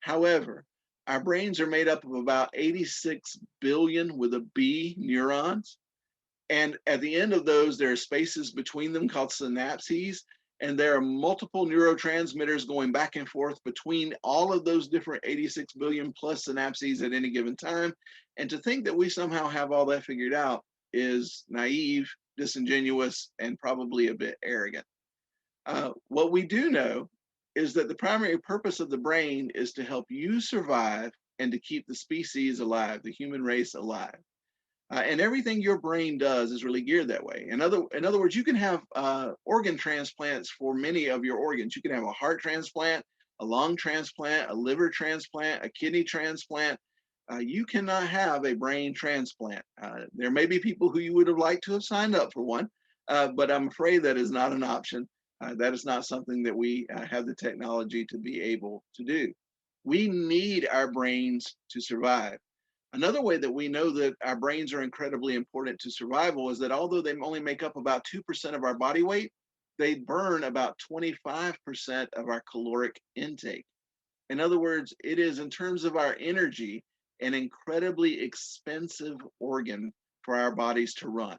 However, our brains are made up of about 86 billion with a B neurons. And at the end of those, there are spaces between them called synapses. And there are multiple neurotransmitters going back and forth between all of those different 86 billion plus synapses at any given time. And to think that we somehow have all that figured out is naive, disingenuous, and probably a bit arrogant. What we do know is that the primary purpose of the brain is to help you survive and to keep the species alive, the human race alive. And everything your brain does is really geared that way. In other words, you can have organ transplants for many of your organs. You can have a heart transplant, a lung transplant, a liver transplant, a kidney transplant. You cannot have a brain transplant. There may be people who you would have liked to have signed up for one, but I'm afraid that is not an option. That is not something that we have the technology to be able to do. We need our brains to survive. Another way that we know that our brains are incredibly important to survival is that although they only make up about 2% of our body weight, they burn about 25% of our caloric intake. In other words, it is, in terms of our energy, an incredibly expensive organ for our bodies to run.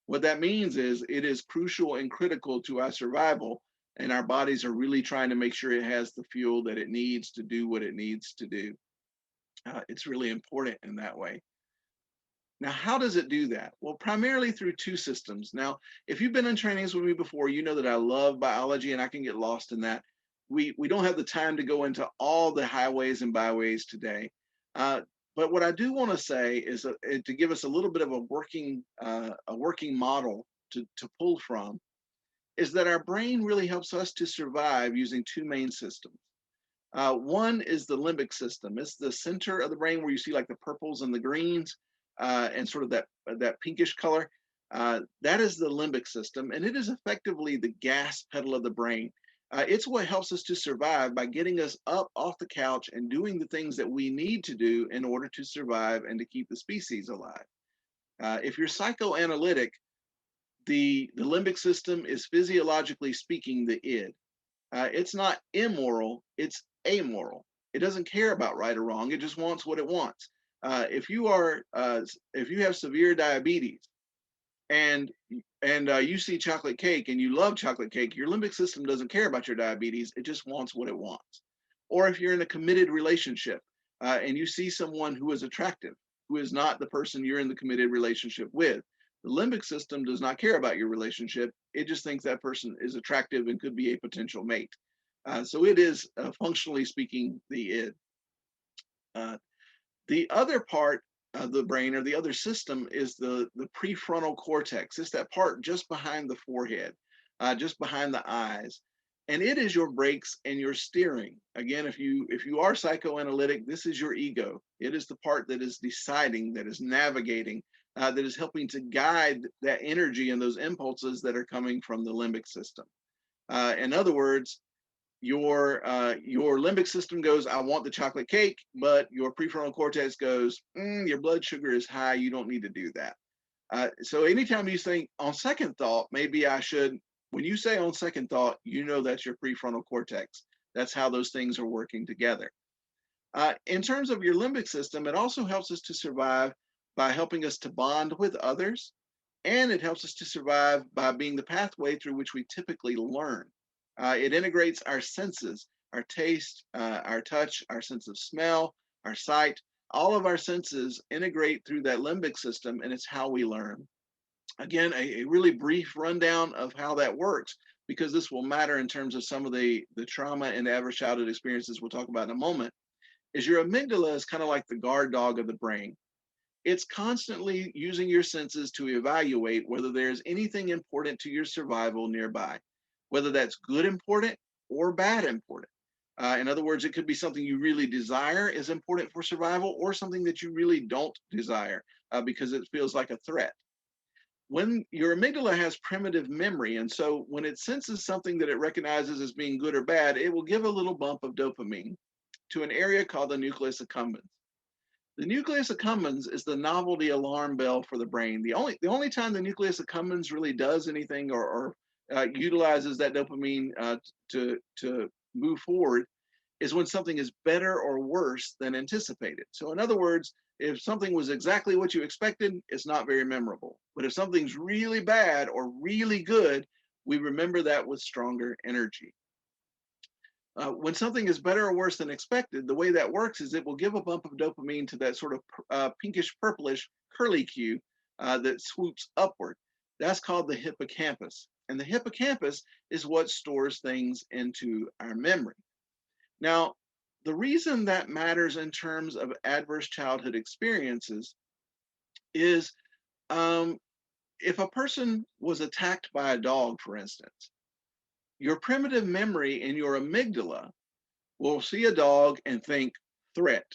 What that means is it is crucial and critical to our survival, and our bodies are really trying to make sure it has the fuel that it needs to do what it needs to do. It's really important in that way. Now, how does it do that? Well, primarily through two systems. Now, if you've been in trainings with me before, you know that I love biology and I can get lost in that. We don't have the time to go into all the highways and byways today. But what I do want to say is to give us a little bit of a working model to pull from is that our brain really helps us to survive using two main systems. One is the limbic system. It's the center of the brain where you see like the purples and the greens and sort of that pinkish color. That is the limbic system, and it is effectively the gas pedal of the brain. It's what helps us to survive by getting us up off the couch and doing the things that we need to do in order to survive and to keep the species alive. If you're psychoanalytic, the limbic system is physiologically speaking the id. It's not immoral, it's amoral. It doesn't care about right or wrong. It just wants what it wants. If you have severe diabetes and you see chocolate cake and you love chocolate cake, your limbic system doesn't care about your diabetes. It just wants what it wants. Or if you're in a committed relationship and you see someone who is attractive, who is not the person you're in the committed relationship with, the limbic system does not care about your relationship. It just thinks that person is attractive and could be a potential mate. So it is, functionally speaking, the id. The other part of the brain, or the other system, is the prefrontal cortex. It's that part just behind the forehead, just behind the eyes. And it is your brakes and your steering. Again, if you are psychoanalytic, this is your ego. It is the part that is deciding, that is navigating, that is helping to guide that energy and those impulses that are coming from the limbic system. In other words, your limbic system goes, I want the chocolate cake, but your prefrontal cortex goes, your blood sugar is high, you don't need to do that. So anytime you think on second thought, maybe I should, when you say on second thought, you know that's your prefrontal cortex. That's how those things are working together. In terms of your limbic system, it also helps us to survive by helping us to bond with others, and it helps us to survive by being the pathway through which we typically learn. It integrates our senses, our taste, our touch, our sense of smell, our sight. All of our senses integrate through that limbic system, and it's how we learn. Again, a really brief rundown of how that works, because this will matter in terms of some of the trauma and adverse childhood experiences we'll talk about in a moment, is your amygdala is kind of like the guard dog of the brain. It's constantly using your senses to evaluate whether there's anything important to your survival nearby, whether that's good important or bad important. In other words, it could be something you really desire is important for survival, or something that you really don't desire because it feels like a threat. When your amygdala has primitive memory, and so when it senses something that it recognizes as being good or bad, it will give a little bump of dopamine to an area called the nucleus accumbens. The nucleus accumbens is the novelty alarm bell for the brain. The only time the nucleus accumbens really does anything or utilizes that dopamine to move forward is when something is better or worse than anticipated. So in other words, if something was exactly what you expected, it's not very memorable. But if something's really bad or really good, we remember that with stronger energy. When something is better or worse than expected, the way that works is it will give a bump of dopamine to that sort of pinkish purplish curlicue that swoops upward. That's called the hippocampus. And the hippocampus is what stores things into our memory. Now, the reason that matters in terms of adverse childhood experiences is if a person was attacked by a dog, for instance, your primitive memory in your amygdala will see a dog and think threat.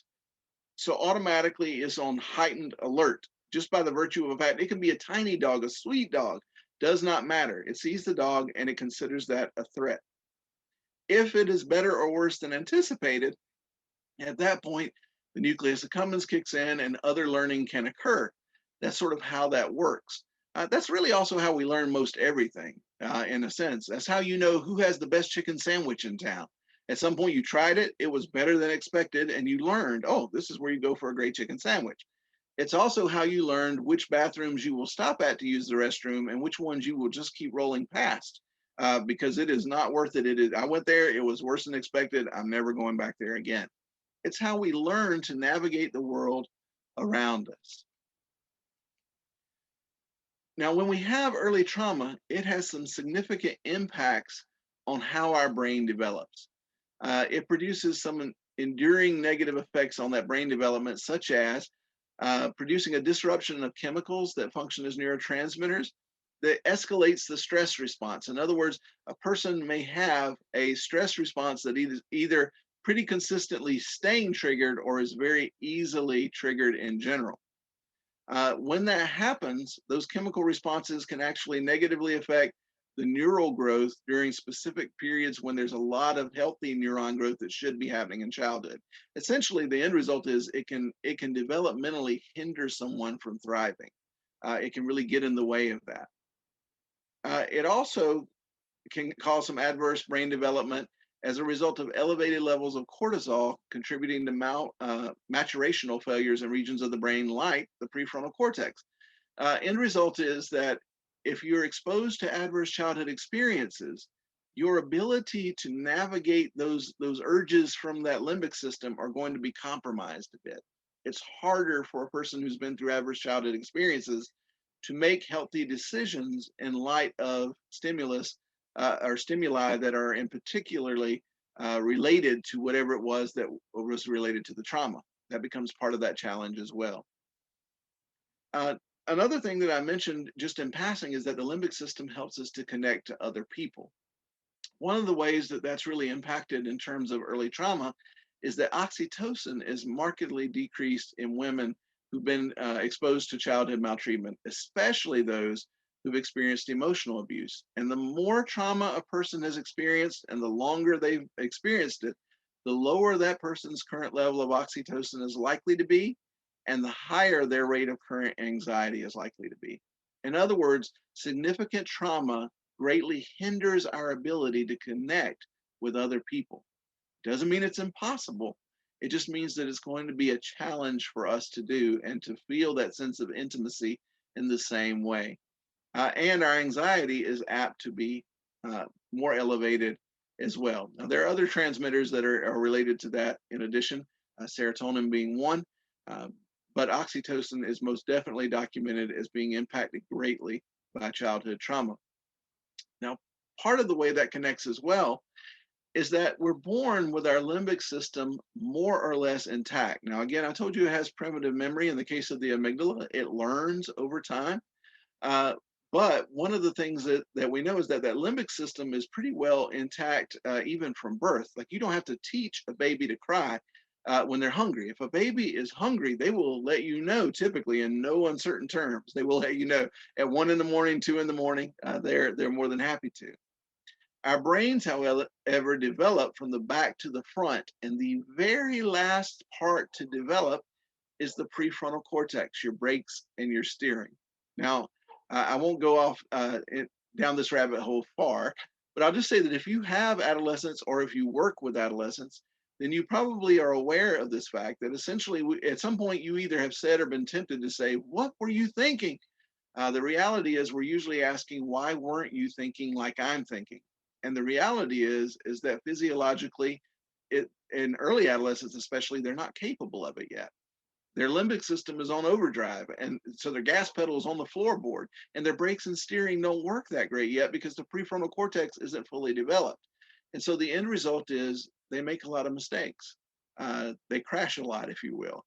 So automatically it's on heightened alert just by the virtue of the fact it can be a tiny dog, a sweet dog, does not matter. It sees the dog and it considers that a threat. If it is better or worse than anticipated, at that point, the nucleus accumbens kicks in and other learning can occur. That's sort of how that works. That's really also how we learn most everything, in a sense. That's how you know who has the best chicken sandwich in town. At some point, you tried it, it was better than expected, and you learned, oh, this is where you go for a great chicken sandwich. It's also how you learned which bathrooms you will stop at to use the restroom and which ones you will just keep rolling past because it is not worth it. I went there, it was worse than expected. I'm never going back there again. It's how we learn to navigate the world around us. Now, when we have early trauma, it has some significant impacts on how our brain develops. It produces some enduring negative effects on that brain development, such as producing a disruption of chemicals that function as neurotransmitters that escalates the stress response. In other words, a person may have a stress response that either pretty consistently staying triggered or is very easily triggered in general. When that happens, those chemical responses can actually negatively affect the neural growth during specific periods when there's a lot of healthy neuron growth that should be happening in childhood. Essentially, the end result is it can developmentally hinder someone from thriving. It can really get in the way of that. It also can cause some adverse brain development as a result of elevated levels of cortisol contributing to maturational failures in regions of the brain like the prefrontal cortex. End result is that if you're exposed to adverse childhood experiences, your ability to navigate those urges from that limbic system are going to be compromised a bit. It's harder for a person who's been through adverse childhood experiences to make healthy decisions in light of stimulus or stimuli that are in particularly related to whatever it was that was related to the trauma. That becomes part of that challenge as well. Another thing that I mentioned just in passing is that the limbic system helps us to connect to other people. One of the ways that that's really impacted in terms of early trauma is that oxytocin is markedly decreased in women who've been exposed to childhood maltreatment, especially those who've experienced emotional abuse. And the more trauma a person has experienced and the longer they've experienced it, the lower that person's current level of oxytocin is likely to be, and the higher their rate of current anxiety is likely to be. In other words, significant trauma greatly hinders our ability to connect with other people. Doesn't mean it's impossible. It just means that it's going to be a challenge for us to do and to feel that sense of intimacy in the same way. And our anxiety is apt to be more elevated as well. Now, there are other transmitters that are related to that in addition, serotonin being one, uh, but oxytocin is most definitely documented as being impacted greatly by childhood trauma. Now, part of the way that connects as well is that we're born with our limbic system more or less intact. Now, again, I told you it has primitive memory. In the case of the amygdala, it learns over time. Uh, but one of the things that we know is that that limbic system is pretty well intact even from birth. Like you don't have to teach a baby to cry when they're hungry. If a baby is hungry, they will let you know typically in no uncertain terms. They will let you know at 1 in the morning, 2 in the morning. They're more than happy to. Our brains, however, develop from the back to the front, and the very last part to develop is the prefrontal cortex, your brakes and your steering. Now, I won't go off down this rabbit hole far, but I'll just say that if you have adolescents or if you work with adolescents, then you probably are aware of this fact that essentially at some point you either have said or been tempted to say, "What were you thinking?" The reality is we're usually asking, "Why weren't you thinking like I'm thinking?" And the reality is that physiologically, in early adolescence especially, they're not capable of it yet. Their limbic system is on overdrive, and so their gas pedal is on the floorboard, and their brakes and steering don't work that great yet because the prefrontal cortex isn't fully developed. And so the end result is they make a lot of mistakes. They crash a lot, if you will.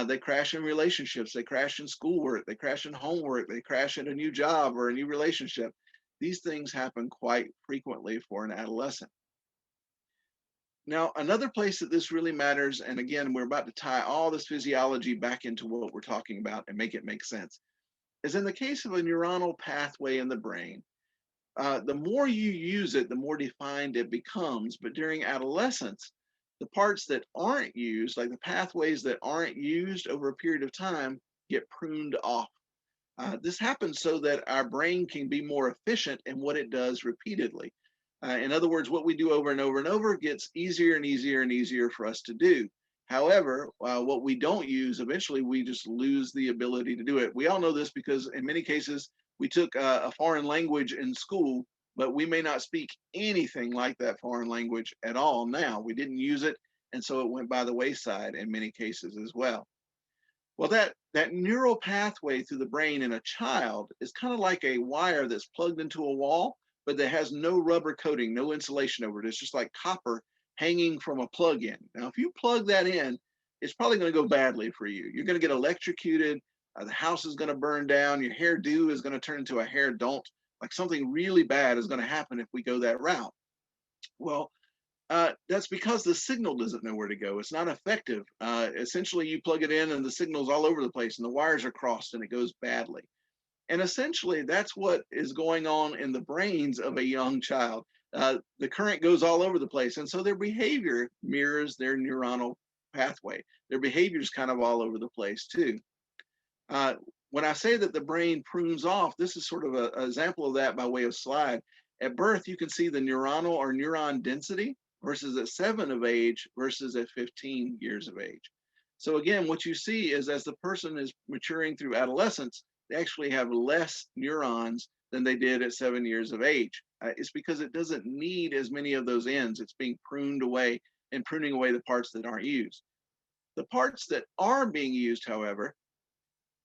They crash in relationships, they crash in schoolwork, they crash in homework, they crash in a new job or a new relationship. These things happen quite frequently for an adolescent. Now, another place that this really matters, and again, we're about to tie all this physiology back into what we're talking about and make it make sense, is in the case of a neuronal pathway in the brain. The more you use it, the more defined it becomes. But during adolescence, the parts that aren't used, like the pathways that aren't used over a period of time, get pruned off. This happens so that our brain can be more efficient in what it does repeatedly. In other words, what we do over and over and over gets easier and easier and easier for us to do. However, what we don't use, eventually we just lose the ability to do it. We all know this because in many cases, we took a foreign language in school, but we may not speak anything like that foreign language at all now. We didn't use it, and so it went by the wayside in many cases as well. Well, that neural pathway through the brain in a child is kind of like a wire that's plugged into a wall, but that has no rubber coating, no insulation over it. It's just like copper hanging from a plug in. Now, if you plug that in, it's probably going to go badly for you. You're going to get electrocuted. The house is going to burn down. Your hairdo is going to turn into a hair don't. Like something really bad is going to happen if we go that route. Well, that's because the signal doesn't know where to go. It's not effective. Essentially, you plug it in and the signal's all over the place and the wires are crossed and it goes badly. And essentially, that's what is going on in the brains of a young child. The current goes all over the place. And so their behavior mirrors their neuronal pathway. Their behavior is kind of all over the place, too. Uh, when I say that the brain prunes off, this is sort of an example of that by way of slide. At birth, you can see the neuronal or neuron density versus at 7 of age versus at 15 years of age. So again, what you see is as the person is maturing through adolescence, they actually have less neurons than they did at 7 years of age. It's because it doesn't need as many of those ends. It's being pruned away and pruning away the parts that aren't used. The parts that are being used, however,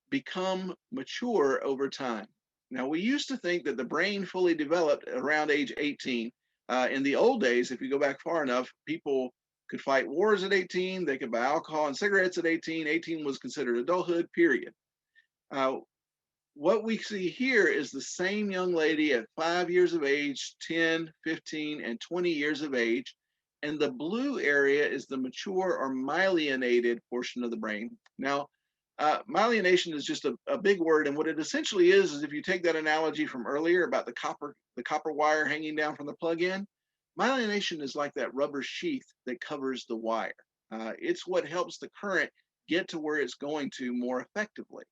become mature over time. Now, we used to think that the brain fully developed around age 18. In the old days, if you go back far enough, people could fight wars at 18, they could buy alcohol and cigarettes at 18. 18 was considered adulthood, period. Uh, what we see here is the same young lady at 5 years of age, 10, 15, and 20 years of age. And the blue area is the mature or myelinated portion of the brain. Now, Myelination is just a big word, and what it essentially is if you take that analogy from earlier about the copper wire hanging down from the plug-in, myelination is like that rubber sheath that covers the wire. It's what helps the current get to where it's going to more effectively.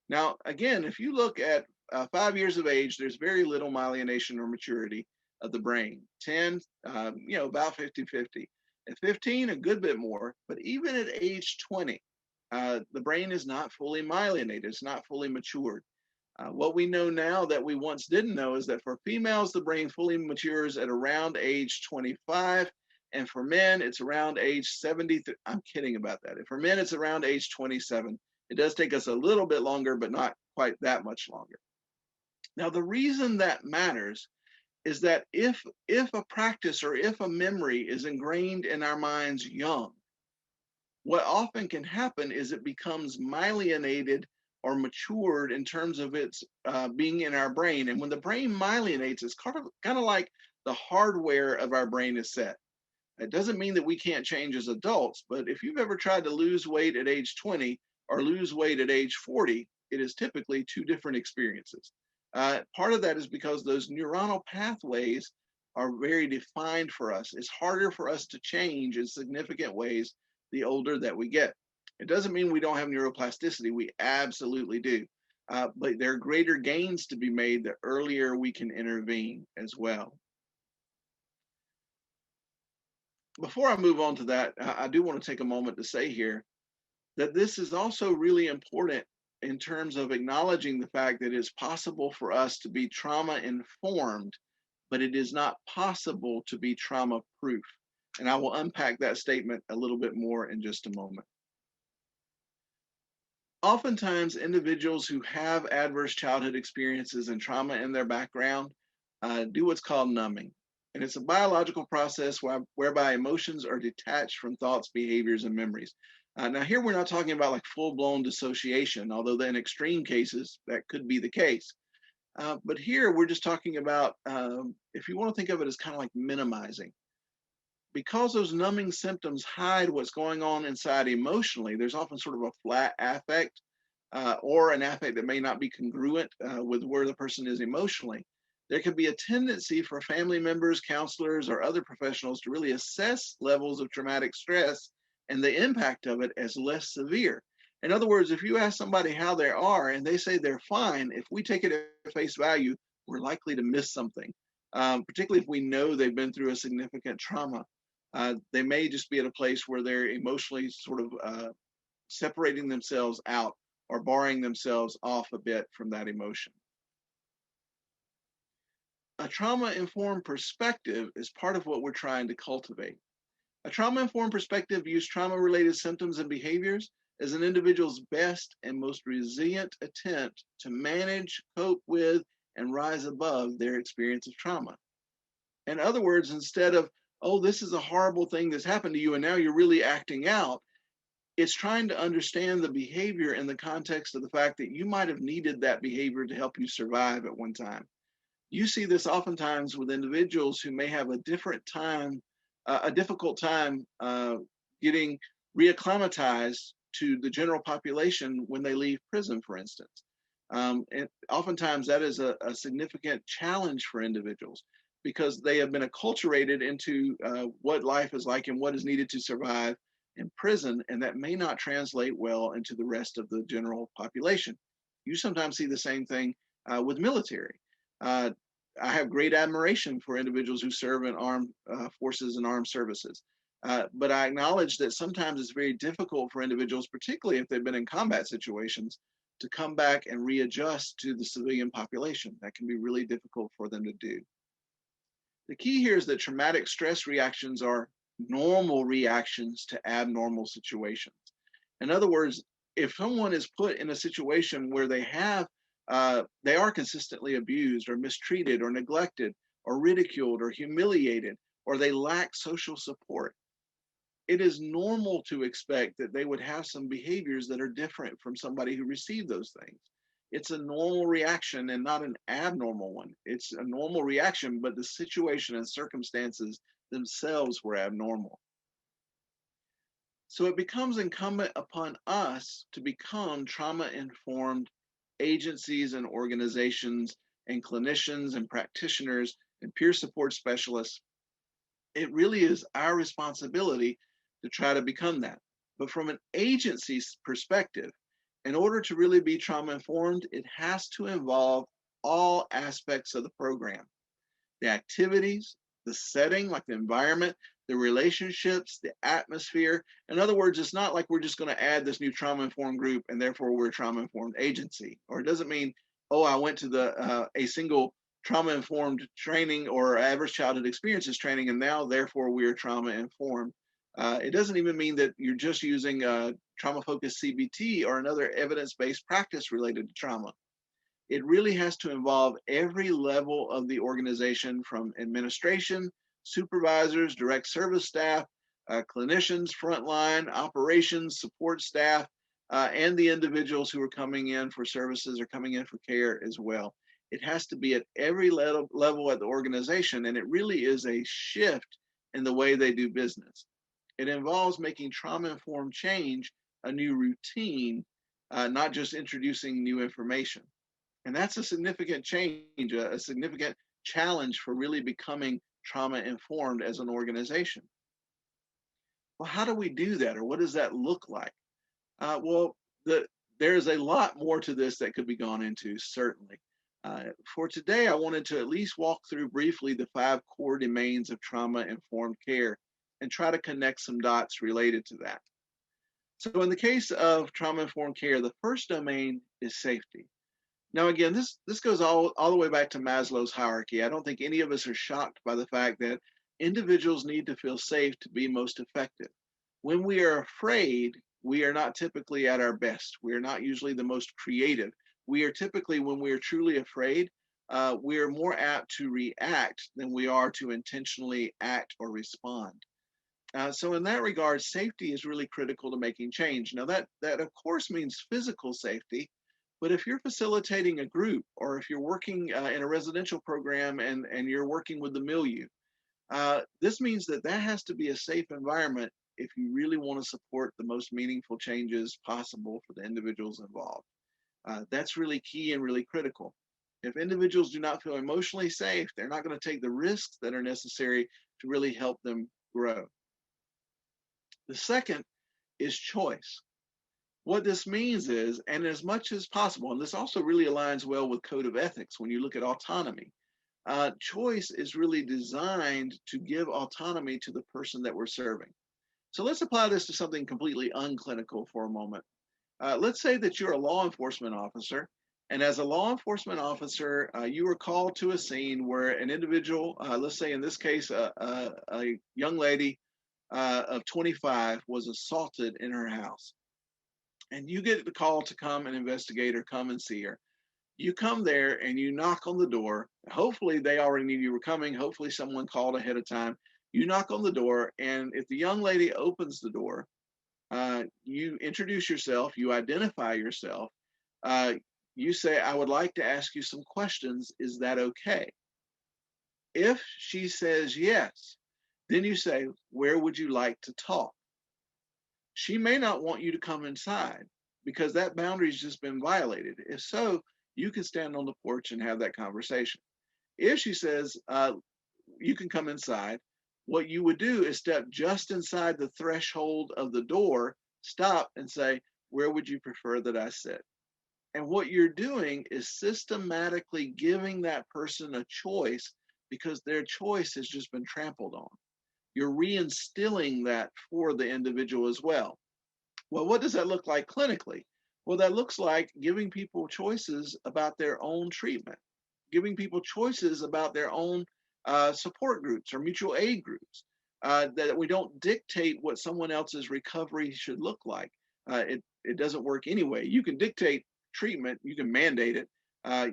Now, again, if you look at 5 years of age, there's very little myelination or maturity of the brain. 10, about 50-50. At 15, a good bit more, but even at age 20, the brain is not fully myelinated, it's not fully matured. What we know now that we once didn't know is that for females, the brain fully matures at around age 25, and for men, it's around age 70. I'm kidding about that. For men, it's around age 27. It does take us a little bit longer, but not quite that much longer. Now, the reason that matters is that if a practice or if a memory is ingrained in our minds young, what often can happen is it becomes myelinated or matured in terms of its being in our brain. And when the brain myelinates, it's kind of like the hardware of our brain is set. It doesn't mean that we can't change as adults, but if you've ever tried to lose weight at age 20 or lose weight at age 40, it is typically two different experiences. Part of that is because those neuronal pathways are very defined for us. It's harder for us to change in significant ways the older that we get. It doesn't mean we don't have neuroplasticity. We absolutely do. But there are greater gains to be made the earlier we can intervene as well. Before I move on to that, I do want to take a moment to say here that this is also really important in terms of acknowledging the fact that it's possible for us to be trauma informed, but it is not possible to be trauma proof. And I will unpack that statement a little bit more in just a moment. Oftentimes, individuals who have adverse childhood experiences and trauma in their background do what's called numbing. And it's a biological process whereby emotions are detached from thoughts, behaviors, and memories. Now, here we're not talking about like full-blown dissociation, although in extreme cases, that could be the case. But here we're just talking about, if you want to think of it as kind of like minimizing. Because those numbing symptoms hide what's going on inside emotionally, there's often sort of a flat affect or an affect that may not be congruent with where the person is emotionally. There can be a tendency for family members, counselors, or other professionals to really assess levels of traumatic stress and the impact of it as less severe. In other words, if you ask somebody how they are and they say they're fine, if we take it at face value, we're likely to miss something, particularly if we know they've been through a significant trauma. They may just be at a place where they're emotionally sort of separating themselves out or barring themselves off a bit from that emotion. A trauma-informed perspective is part of what we're trying to cultivate. A trauma-informed perspective views trauma-related symptoms and behaviors as an individual's best and most resilient attempt to manage, cope with, and rise above their experience of trauma. In other words, instead of, oh, this is a horrible thing that's happened to you and now you're really acting out, it's trying to understand the behavior in the context of the fact that you might have needed that behavior to help you survive at one time. You see this oftentimes with individuals who may have a difficult time getting reacclimatized to the general population when they leave prison, for instance. And oftentimes that is a significant challenge for individuals because they have been acculturated into what life is like and what is needed to survive in prison, and that may not translate well into the rest of the general population. You sometimes see the same thing with military. I have great admiration for individuals who serve in armed forces and armed services. But I acknowledge that sometimes it's very difficult for individuals, particularly if they've been in combat situations, to come back and readjust to the civilian population. That can be really difficult for them to do. The key here is that traumatic stress reactions are normal reactions to abnormal situations. In other words, if someone is put in a situation where they are consistently abused or mistreated or neglected or ridiculed or humiliated, or they lack social support, it is normal to expect that they would have some behaviors that are different from somebody who received those things. It's a normal reaction and not an abnormal one. It's a normal reaction, but the situation and circumstances themselves were abnormal. So it becomes incumbent upon us to become trauma-informed agencies and organizations and clinicians and practitioners and peer support specialists. It really is our responsibility to try to become that. But from an agency's perspective, in order to really be trauma informed, it has to involve all aspects of the program, the activities, the setting, like the environment, the relationships, the atmosphere. In other words, it's not like we're just going to add this new trauma informed group and therefore we're a trauma informed agency. Or it doesn't mean, oh, I went to a single trauma informed training or average childhood experiences training and now therefore we're trauma informed. It doesn't even mean that you're just using trauma focused CBT or another evidence based practice related to trauma. It really has to involve every level of the organization, from administration, supervisors, direct service staff, clinicians, frontline, operations, support staff, and the individuals who are coming in for services or coming in for care as well. It has to be at every level at the organization, and it really is a shift in the way they do business. It involves making trauma-informed change a new routine, not just introducing new information. And that's a significant change, a significant challenge for really becoming trauma informed as an organization. Well, how do we do that, or what does that look like? Well, there's a lot more to this that could be gone into, certainly. For today, I wanted to at least walk through briefly the 5 core domains of trauma informed care and try to connect some dots related to that. So, in the case of trauma informed care, the first domain is safety. Now, again, this goes all the way back to Maslow's hierarchy. I don't think any of us are shocked by the fact that individuals need to feel safe to be most effective. When we are afraid, we are not typically at our best. We are not usually the most creative. We are typically, when we are truly afraid, we are more apt to react than we are to intentionally act or respond. So in that regard, safety is really critical to making change. Now that of course means physical safety, but if you're facilitating a group or if you're working in a residential program and you're working with the milieu, this means that has to be a safe environment if you really want to support the most meaningful changes possible for the individuals involved. That's really key and really critical. If individuals do not feel emotionally safe, they're not going to take the risks that are necessary to really help them grow. The second is choice. What this means is, and as much as possible, and this also really aligns well with code of ethics when you look at autonomy, choice is really designed to give autonomy to the person that we're serving. So let's apply this to something completely unclinical for a moment. Let's say that you're a law enforcement officer, and as a law enforcement officer, you were called to a scene where an individual, let's say in this case, a young lady of 25 was assaulted in her house. And you get the call to come and investigate or come and see her. You come there and you knock on the door. Hopefully, they already knew you were coming. Hopefully, someone called ahead of time. You knock on the door, and if the young lady opens the door, you introduce yourself, you identify yourself, you say, I would like to ask you some questions. Is that okay? If she says yes, then you say, where would you like to talk? She may not want you to come inside because that boundary's just been violated. If so, you can stand on the porch and have that conversation. If she says, you can come inside, what you would do is step just inside the threshold of the door, stop and say, where would you prefer that I sit? And what you're doing is systematically giving that person a choice because their choice has just been trampled on. You're reinstilling that for the individual as well. Well, what does that look like clinically? Well, that looks like giving people choices about their own treatment, giving people choices about their own support groups or mutual aid groups, that we don't dictate what someone else's recovery should look like. It doesn't work anyway. You can dictate treatment, you can mandate it.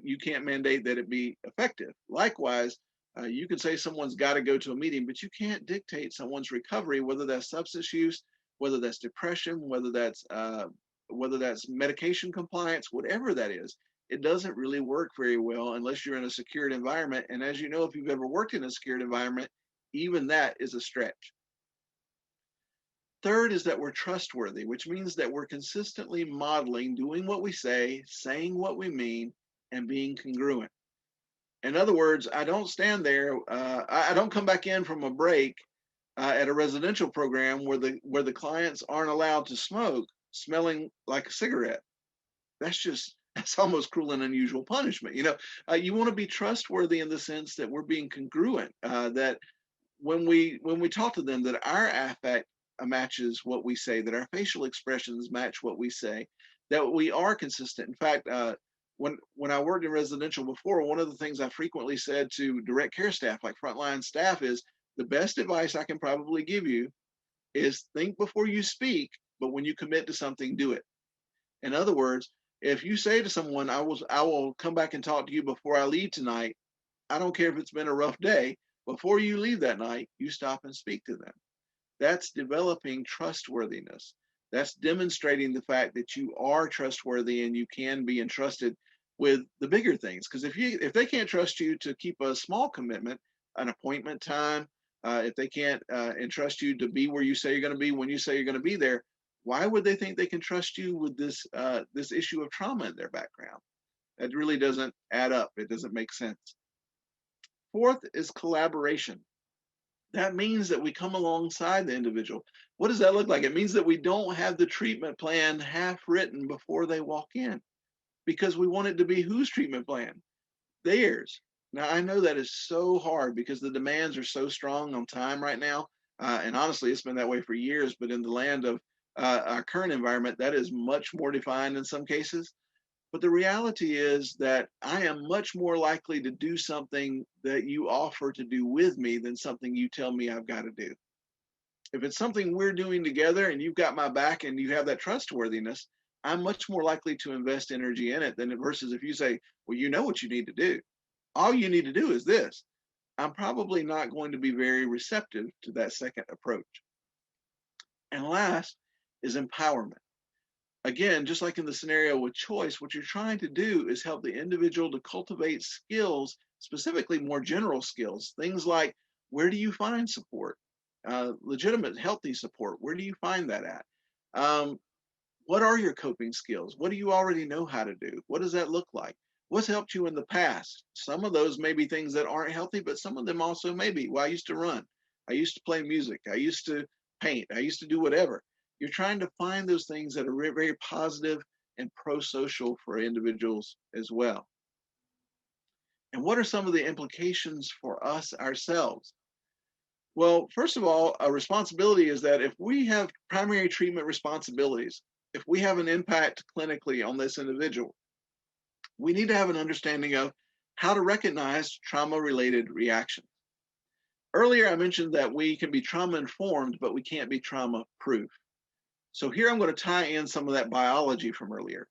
You can't mandate that it be effective. Likewise, you can say someone's got to go to a meeting, but you can't dictate someone's recovery, whether that's substance use, whether that's depression, whether that's medication compliance, whatever that is. It doesn't really work very well unless you're in a secured environment. And as you know, if you've ever worked in a secured environment, even that is a stretch. third is that we're trustworthy, which means that we're consistently modeling doing what we say, saying what we mean, and being congruent. In other words, I don't stand there. I don't come back in from a break at a residential program where the clients aren't allowed to smoke, smelling like a cigarette. That's almost cruel and unusual punishment. You want to be trustworthy in the sense that we're being congruent. That when we talk to them, that our affect matches what we say, that our facial expressions match what we say, that we are consistent. In fact, when I worked in residential before, one of the things I frequently said to direct care staff, like frontline staff, is the best advice I can probably give you is think before you speak, but when you commit to something, do it. In other words, if you say to someone, I will come back and talk to you before I leave tonight, I don't care if it's been a rough day, before you leave that night, you stop and speak to them. That's developing trustworthiness. That's demonstrating the fact that you are trustworthy and you can be entrusted with the bigger things. Because if they can't trust you to keep a small commitment, an appointment time, if they can't entrust you to be where you say you're going to be when you say you're going to be there, why would they think they can trust you with this issue of trauma in their background? That really doesn't add up. It doesn't make sense. Fourth is collaboration. That means that we come alongside the individual. What does that look like? It means that we don't have the treatment plan half written before they walk in, because we want it to be whose treatment plan? Theirs. Now, I know that is so hard because the demands are so strong on time right now. And honestly, it's been that way for years, but in the land of our current environment, that is much more defined in some cases. But the reality is that I am much more likely to do something that you offer to do with me than something you tell me I've got to do. If it's something we're doing together and you've got my back and you have that trustworthiness, I'm much more likely to invest energy in it than versus if you say, well, you know what you need to do. All you need to do is this. I'm probably not going to be very receptive to that second approach. And last is empowerment. Again, just like in the scenario with choice, what you're trying to do is help the individual to cultivate skills, specifically more general skills, things like where do you find support, legitimate, healthy support? Where do you find that at? What are your coping skills? What do you already know how to do? What does that look like? What's helped you in the past? Some of those may be things that aren't healthy, but some of them also may be. Well, I used to run. I used to play music. I used to paint. I used to do whatever. You're trying to find those things that are very positive and pro-social for individuals as well. And what are some of the implications for us ourselves? Well, first of all, a responsibility is that if we have primary treatment responsibilities, if we have an impact clinically on this individual, we need to have an understanding of how to recognize trauma-related reactions. Earlier, I mentioned that we can be trauma-informed, but we can't be trauma-proof. So here I'm going to tie in some of that biology from earlier.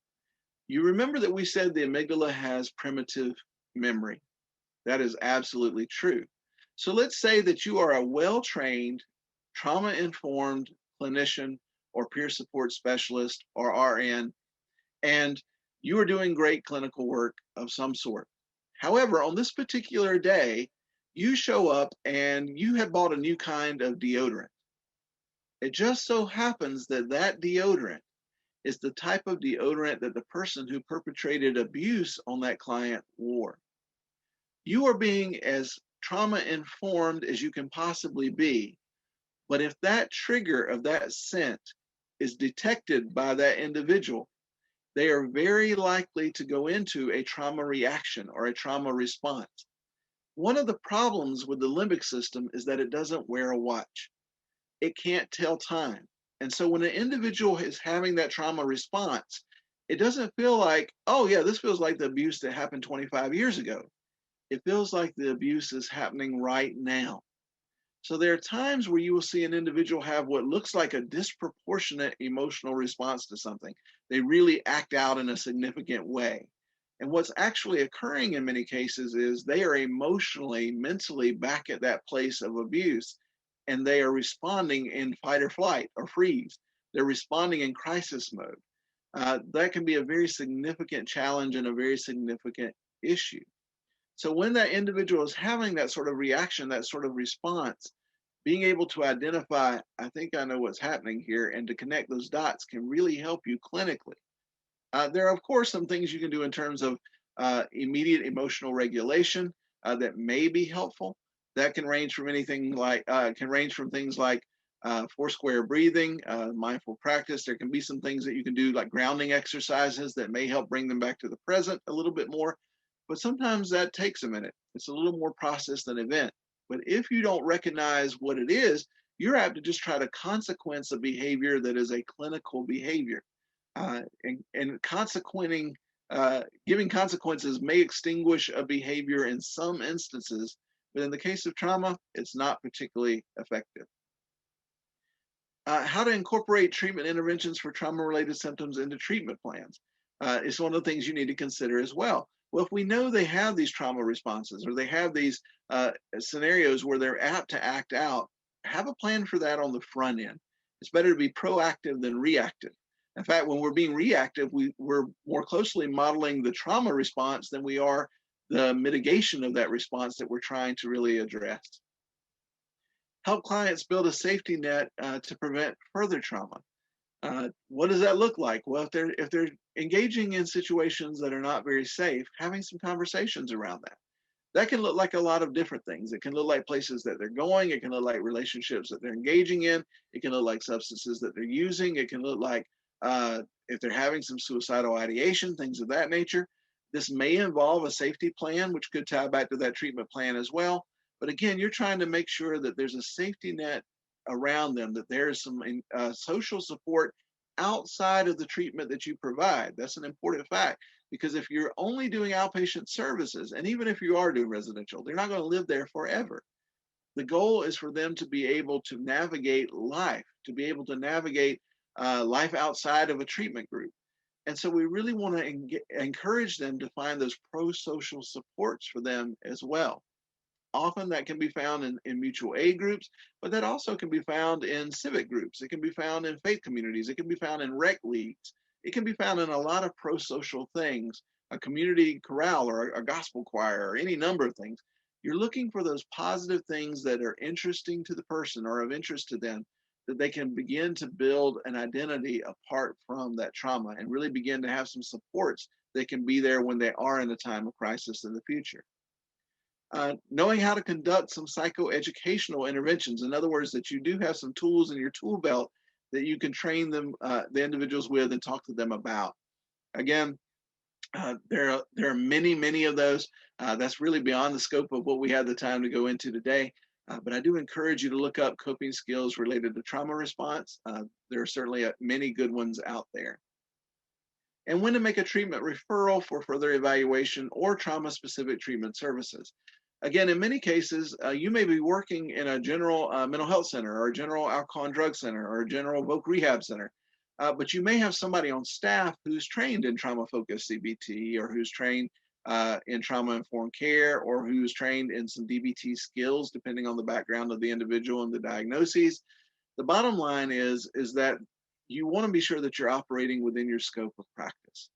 You remember that we said the amygdala has primitive memory. That is absolutely true. So let's say that you are a well-trained, trauma-informed clinician or peer support specialist or RN, and you are doing great clinical work of some sort. However, on this particular day, you show up and you have bought a new kind of deodorant. It just so happens that that deodorant is the type of deodorant that the person who perpetrated abuse on that client wore. You are being as trauma informed as you can possibly be, but if that trigger of that scent is detected by that individual, they are very likely to go into a trauma reaction or a trauma response. One of the problems with the limbic system is that it doesn't wear a watch. It can't tell time. And so when an individual is having that trauma response, it doesn't feel like, oh yeah, this feels like the abuse that happened 25 years ago. It feels like the abuse is happening right now. So there are times where you will see an individual have what looks like a disproportionate emotional response to something. They really act out in a significant way. And what's actually occurring in many cases is they are emotionally, mentally back at that place of abuse, and they are responding in fight or flight or freeze. They're responding in crisis mode. That can be a very significant challenge and a very significant issue. So when that individual is having that sort of reaction, that sort of response, being able to identify, I think I know what's happening here, and to connect those dots can really help you clinically. There are, of course, some things you can do in terms of immediate emotional regulation that may be helpful. That can range from things like four-square breathing, mindful practice. There can be some things that you can do like grounding exercises that may help bring them back to the present a little bit more. But sometimes that takes a minute. It's a little more process than event. But if you don't recognize what it is, you're apt to just try to consequence a behavior that is a clinical behavior. And giving consequences may extinguish a behavior in some instances, but in the case of trauma, it's not particularly effective. How to incorporate treatment interventions for trauma-related symptoms into treatment plans is one of the things you need to consider as well. Well, if we know they have these trauma responses or they have these scenarios where they're apt to act out, have a plan for that on the front end. It's better to be proactive than reactive. In fact, when we're being reactive, we're more closely modeling the trauma response than we are the mitigation of that response that we're trying to really address. Help clients build a safety net to prevent further trauma. What does that look like? Well, if they're engaging in situations that are not very safe, having some conversations around that. That can look like a lot of different things. It can look like places that they're going. It can look like relationships that they're engaging in. It can look like substances that they're using. It can look like if they're having some suicidal ideation, things of that nature. This may involve a safety plan, which could tie back to that treatment plan as well. But again, you're trying to make sure that there's a safety net around them, that there is some social support outside of the treatment that you provide. That's an important fact, because if you're only doing outpatient services, and even if you are doing residential, they're not going to live there forever. The goal is for them to be able to navigate life, to be able to navigate life outside of a treatment group. And so we really want to encourage them to find those pro-social supports for them as well. Often that can be found in mutual aid groups, but that also can be found in civic groups. It can be found in faith communities. It can be found in rec leagues. It can be found in a lot of pro-social things, a community chorale or a gospel choir or any number of things. You're looking for those positive things that are interesting to the person or of interest to them, that they can begin to build an identity apart from that trauma and really begin to have some supports that can be there when they are in a time of crisis in the future. Knowing how to conduct some psychoeducational interventions. In other words, that you do have some tools in your tool belt that you can train them, the individuals with, and talk to them about. Again, there are many of those. That's really beyond the scope of what we have the time to go into today. But I do encourage you to look up coping skills related to trauma response. There are certainly many good ones out there. And when to make a treatment referral for further evaluation or trauma-specific treatment services. Again, in many cases, you may be working in a general mental health center or a general alcohol and drug center or a general voc rehab center, but you may have somebody on staff who's trained in trauma-focused CBT or who's trained in trauma-informed care or who's trained in some DBT skills, depending on the background of the individual and the diagnoses. The bottom line is that you want to be sure that you're operating within your scope of practice.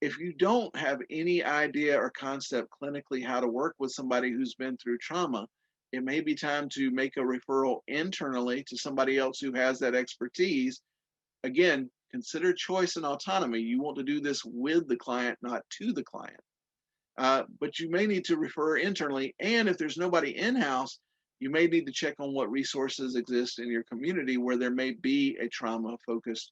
If you don't have any idea or concept clinically how to work with somebody who's been through trauma, it may be time to make a referral internally to somebody else who has that expertise. Again, consider choice and autonomy. You want to do this with the client, not to the client. But you may need to refer internally. And if there's nobody in-house, you may need to check on what resources exist in your community where there may be a trauma-focused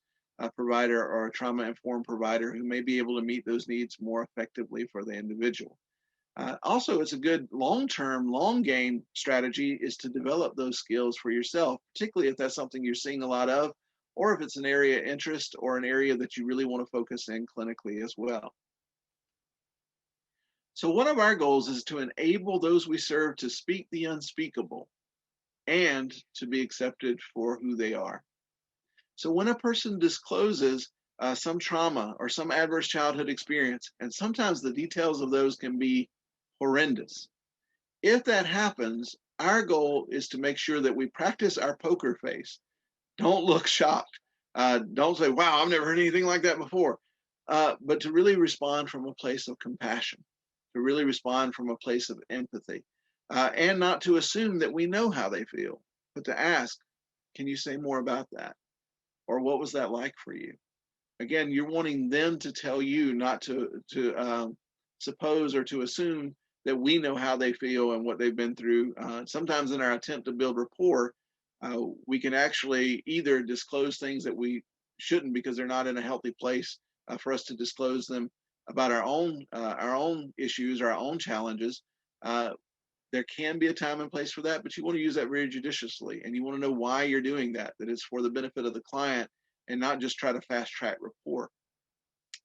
provider or a trauma-informed provider who may be able to meet those needs more effectively for the individual. Also, it's a good long-term, long-game strategy is to develop those skills for yourself, particularly if that's something you're seeing a lot of, or if it's an area of interest or an area that you really want to focus in clinically as well. So one of our goals is to enable those we serve to speak the unspeakable and to be accepted for who they are. So when a person discloses some trauma or some adverse childhood experience, and sometimes the details of those can be horrendous, if that happens, our goal is to make sure that we practice our poker face. Don't look shocked. Don't say, wow, I've never heard anything like that before. But to really respond from a place of compassion, to really respond from a place of empathy, and not to assume that we know how they feel. but to ask, can you say more about that? Or what was that like for you? Again, you're wanting them to tell you, not to suppose or to assume that we know how they feel and what they've been through. Sometimes in our attempt to build rapport, we can actually either disclose things that we shouldn't because they're not in a healthy place for us to disclose them about our own issues, our own challenges. Uh, there can be a time and place for that, but you want to use that very judiciously, and you want to know why you're doing that, that it's for the benefit of the client and not just try to fast track rapport.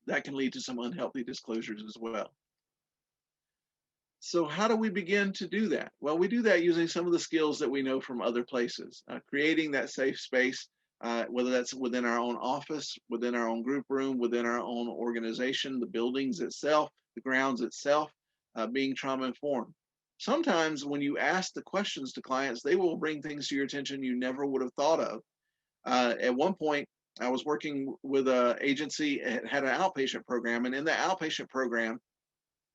That can lead to some unhealthy disclosures as well. So how do we begin to do that? Well, we do that using some of the skills that we know from other places, creating that safe space, whether that's within our own office, within our own group room, within our own organization, the buildings itself, the grounds itself, being trauma informed. Sometimes when you ask the questions to clients, they will bring things to your attention you never would have thought of. At one point, I was working with an agency, it had an outpatient program, and in the outpatient program,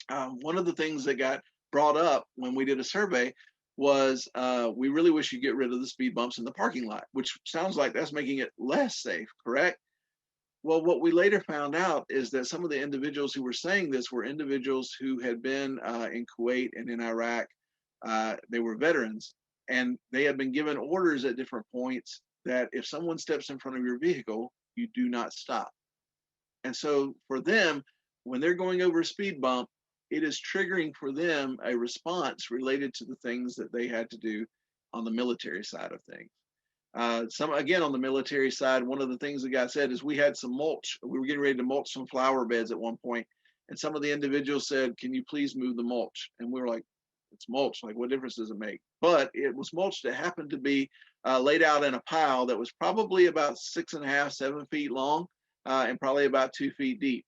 one of the things that got brought up when we did a survey was we really wish you get rid of the speed bumps in the parking lot, which sounds like that's making it less safe, correct? Well, what we later found out is that some of the individuals who were saying this were individuals who had been in Kuwait and in Iraq. They were veterans, and they had been given orders at different points that if someone steps in front of your vehicle, you do not stop. And so for them, when they're going over a speed bump, it is triggering for them a response related to the things that they had to do on the military side of things. Again, on the military side, one of the things that got said is we had some mulch. We were getting ready to mulch some flower beds at one point, and some of the individuals said, "Can you please move the mulch?" And we were like, "It's mulch. Like, what difference does it make?" But it was mulch that happened to be laid out in a pile that was probably about 6.5, 7 feet long, and probably about 2 feet deep.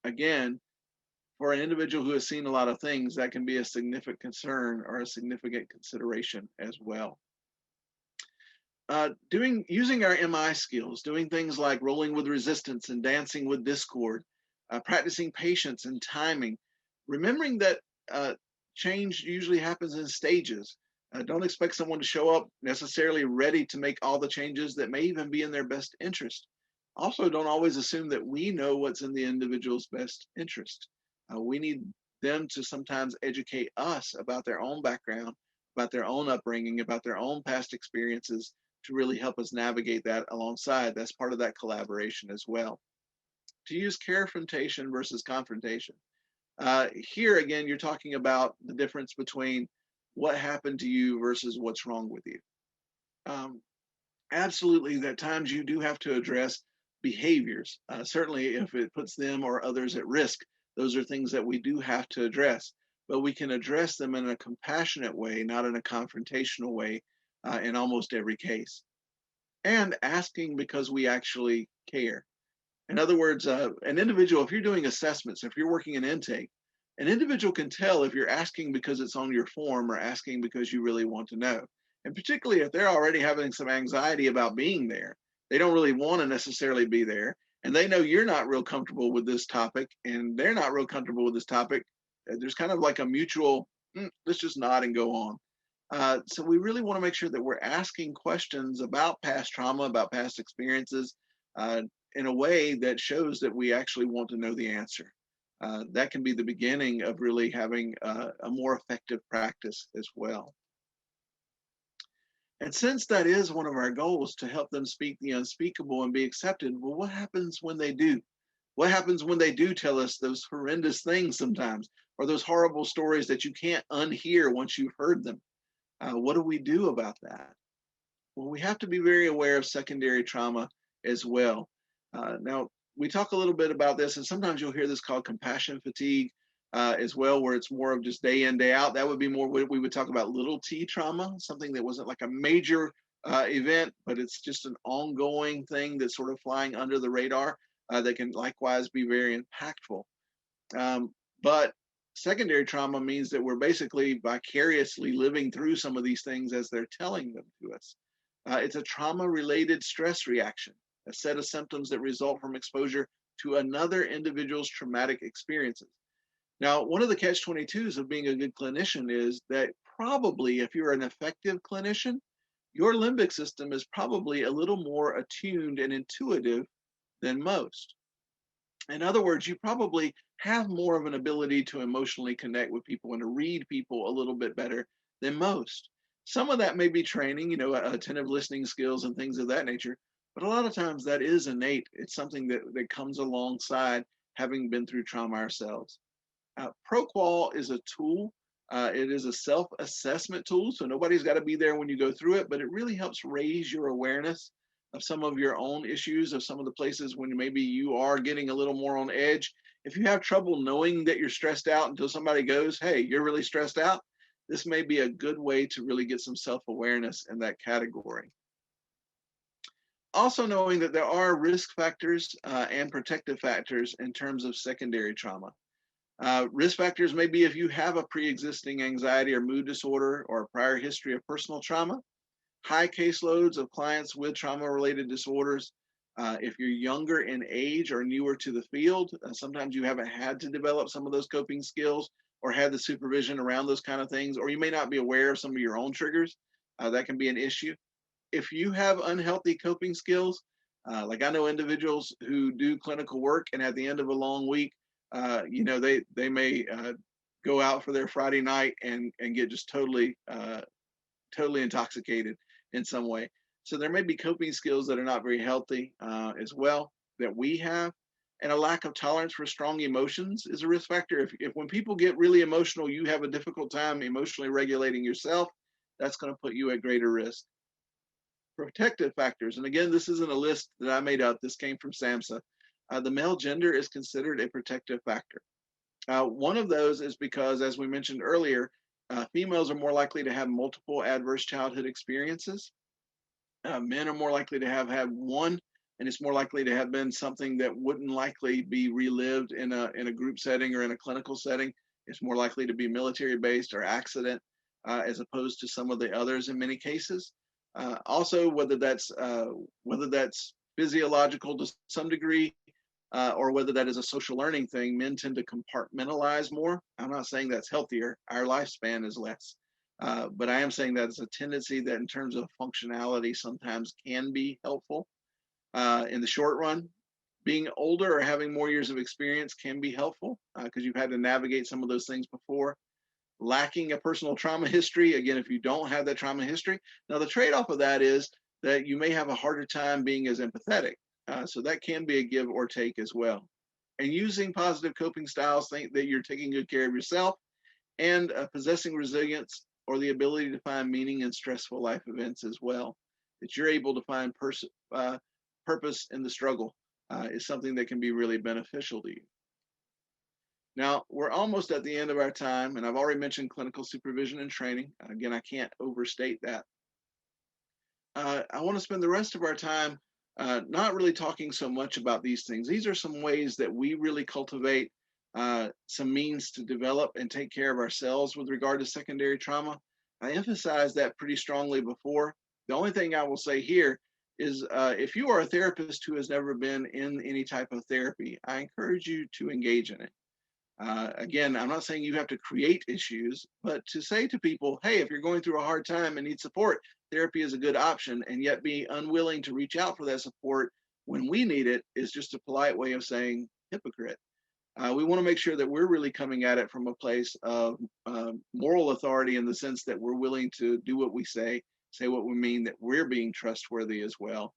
Again, for an individual who has seen a lot of things, that can be a significant concern or a significant consideration as well. Using our MI skills, doing things like rolling with resistance and dancing with discord, practicing patience and timing, remembering that change usually happens in stages. Don't expect someone to show up necessarily ready to make all the changes that may even be in their best interest. Also, don't always assume that we know what's in the individual's best interest. We need them to sometimes educate us about their own background, about their own upbringing, about their own past experiences to really help us navigate that alongside. That's part of that collaboration as well. To use confrontation versus confrontation. Here again, you're talking about the difference between what happened to you versus what's wrong with you. Absolutely, at times you do have to address behaviors. Certainly, if it puts them or others at risk, those are things that we do have to address. But we can address them in a compassionate way, not in a confrontational way, in almost every case. And asking because we actually care. In other words, an individual, if you're doing assessments, if you're working in intake, an individual can tell if you're asking because it's on your form or asking because you really want to know. And particularly if they're already having some anxiety about being there, they don't really want to necessarily be there. And they know you're not real comfortable with this topic and they're not real comfortable with this topic. There's kind of like a mutual, let's just nod and go on. So we really want to make sure that we're asking questions about past trauma, about past experiences, in a way that shows that we actually want to know the answer. That can be the beginning of really having a more effective practice as well. And since that is one of our goals to help them speak the unspeakable and be accepted, well, what happens when they do? What happens when they do tell us those horrendous things sometimes, or those horrible stories that you can't unhear once you've heard them? What do we do about that? Well, we have to be very aware of secondary trauma as well. Now, we talk a little bit about this, and sometimes you'll hear this called compassion fatigue as well, where it's more of just day in, day out. That would be more what we would talk about little t trauma, something that wasn't like a major event, but it's just an ongoing thing that's sort of flying under the radar that can likewise be very impactful. But secondary trauma means that we're basically vicariously living through some of these things as they're telling them to us. It's a trauma-related stress reaction, a set of symptoms that result from exposure to another individual's traumatic experiences. Now, one of the catch-22s of being a good clinician is that probably if you're an effective clinician, your limbic system is probably a little more attuned and intuitive than most. In other words, you probably have more of an ability to emotionally connect with people and to read people a little bit better than most. Some of that may be training, attentive listening skills and things of that nature, but a lot of times that is innate. It's something that comes alongside having been through trauma ourselves. ProQual is a tool. It is a self-assessment tool, so nobody's got to be there when you go through it, but it really helps raise your awareness of some of your own issues, of some of the places when maybe you are getting a little more on edge. If you have trouble knowing that you're stressed out until somebody goes, hey, you're really stressed out, this may be a good way to really get some self-awareness in that category. Also knowing that there are risk factors and protective factors in terms of secondary trauma. Risk factors may be if you have a pre-existing anxiety or mood disorder or a prior history of personal trauma, high caseloads of clients with trauma-related disorders. If you're younger in age or newer to the field, sometimes you haven't had to develop some of those coping skills or had the supervision around those kind of things, or you may not be aware of some of your own triggers. That can be an issue. If you have unhealthy coping skills, like I know individuals who do clinical work and at the end of a long week, they may go out for their Friday night and get just totally intoxicated in some way. So there may be coping skills that are not very healthy as well that we have. And a lack of tolerance for strong emotions is a risk factor. If when people get really emotional, you have a difficult time emotionally regulating yourself, that's going to put you at greater risk. Protective factors, and again, this isn't a list that I made up. This came from SAMHSA. The male gender is considered a protective factor. One of those is because, as we mentioned earlier, females are more likely to have multiple adverse childhood experiences. Men are more likely to have had one, and it's more likely to have been something that wouldn't likely be relived in a group setting or in a clinical setting. It's more likely to be military based or accident, as opposed to some of the others in many cases. Also, whether that's physiological to some degree, or whether that is a social learning thing, men tend to compartmentalize more. I'm not saying that's healthier. Our lifespan is less. But I am saying that it's a tendency that in terms of functionality sometimes can be helpful. In the short run, being older or having more years of experience can be helpful because you've had to navigate some of those things before. Lacking a personal trauma history, again, if you don't have that trauma history, now the trade-off of that is that you may have a harder time being as empathetic. So that can be a give or take as well. And using positive coping styles, think that you're taking good care of yourself and possessing resilience or the ability to find meaning in stressful life events as well. That you're able to find purpose in the struggle is something that can be really beneficial to you. Now, we're almost at the end of our time, and I've already mentioned clinical supervision and training. Again, I can't overstate that. I want to spend the rest of our time not really talking so much about these things. These are some ways that we really cultivate some means to develop and take care of ourselves with regard to secondary trauma. I emphasized that pretty strongly before. The only thing I will say here is if you are a therapist who has never been in any type of therapy, I encourage you to engage in it. Again, I'm not saying you have to create issues, but to say to people, hey, if you're going through a hard time and need support, therapy is a good option, and yet be unwilling to reach out for that support when we need it is just a polite way of saying hypocrite. We want to make sure that we're really coming at it from a place of moral authority in the sense that we're willing to do what we say what we mean, that we're being trustworthy as well.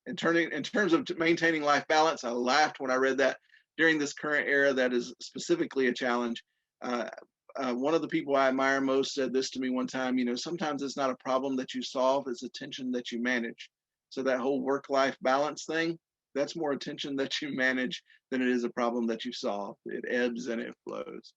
In terms of maintaining life balance, I laughed when I read that. During this current era, that is specifically a challenge. One of the people I admire most said this to me one time, sometimes it's not a problem that you solve, it's a tension that you manage. So that whole work-life balance thing, that's more attention that you manage than it is a problem that you solve. It ebbs and it flows.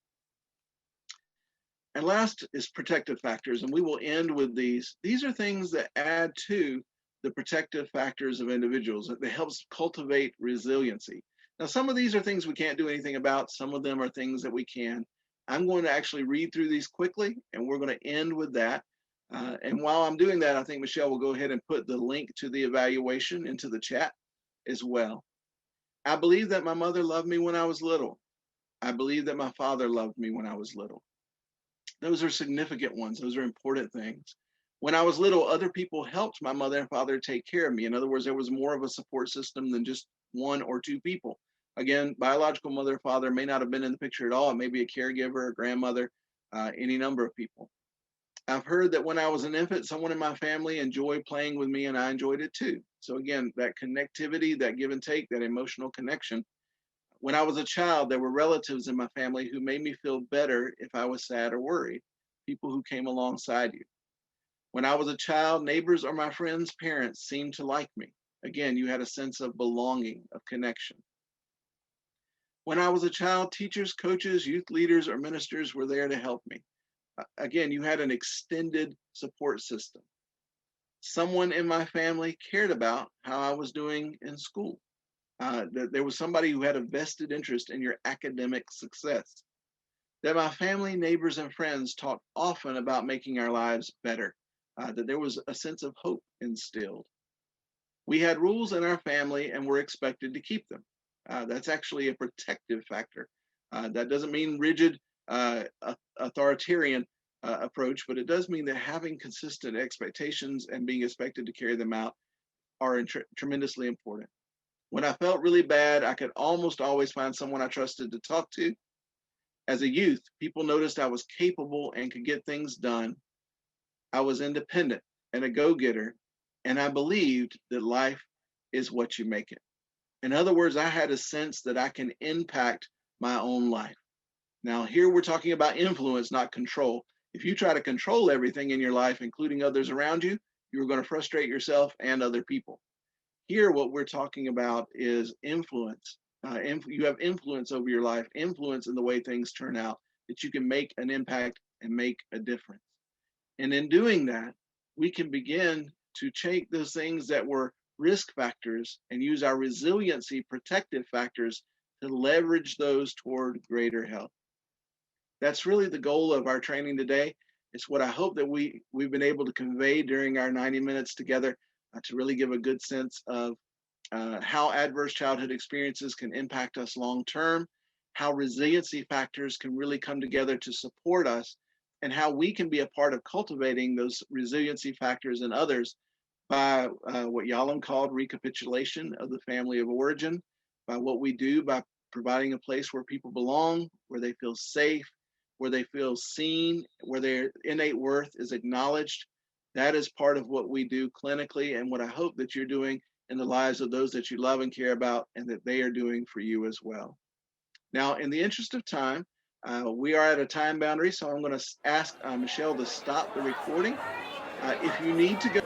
And last is protective factors, and we will end with these. These are things that add to the protective factors of individuals. That helps cultivate resiliency. Now, some of these are things we can't do anything about. Some of them are things that we can. I'm going to actually read through these quickly, and we're going to end with that. And while I'm doing that, I think Michelle will go ahead and put the link to the evaluation into the chat as well. I believe that my mother loved me when I was little. I believe that my father loved me when I was little. Those are significant ones. Those are important things. When I was little, other people helped my mother and father take care of me. In other words, there was more of a support system than just one or two people. Again, biological mother or father may not have been in the picture at all. It may be a caregiver, a grandmother, any number of people. I've heard that when I was an infant, someone in my family enjoyed playing with me and I enjoyed it too. So again, that connectivity, that give and take, that emotional connection. When I was a child, there were relatives in my family who made me feel better if I was sad or worried, people who came alongside you. When I was a child, neighbors or my friends' parents seemed to like me. Again, you had a sense of belonging, of connection. When I was a child, teachers, coaches, youth leaders, or ministers were there to help me. Again, you had an extended support system. Someone in my family cared about how I was doing in school. That there was somebody who had a vested interest in your academic success. That my family, neighbors, and friends talked often about making our lives better. That there was a sense of hope instilled. We had rules in our family and were expected to keep them. That's actually a protective factor. That doesn't mean rigid, authoritarian approach, but it does mean that having consistent expectations and being expected to carry them out are tremendously important. When I felt really bad, I could almost always find someone I trusted to talk to. As a youth, people noticed I was capable and could get things done. I was independent and a go getter, and I believed that life is what you make it. In other words, I had a sense that I can impact my own life. Now, here we're talking about influence, not control. If you try to control everything in your life, including others around you, you're going to frustrate yourself and other people. Here, what we're talking about is influence. You have influence over your life, influence in the way things turn out, that you can make an impact and make a difference. And in doing that, we can begin to take those things that were risk factors and use our resiliency protective factors to leverage those toward greater health. That's really the goal of our training today. It's what I hope that we've been able to convey during our 90 minutes together, to really give a good sense of how adverse childhood experiences can impact us long term, how resiliency factors can really come together to support us, and how we can be a part of cultivating those resiliency factors in others by what Yalom called recapitulation of the family of origin, by what we do by providing a place where people belong, where they feel safe, where they feel seen, where their innate worth is acknowledged. That is part of what we do clinically and what I hope that you're doing in the lives of those that you love and care about, and that they are doing for you as well. Now, in the interest of time, we are at a time boundary, so I'm going to ask Michelle to stop the recording. If you need to go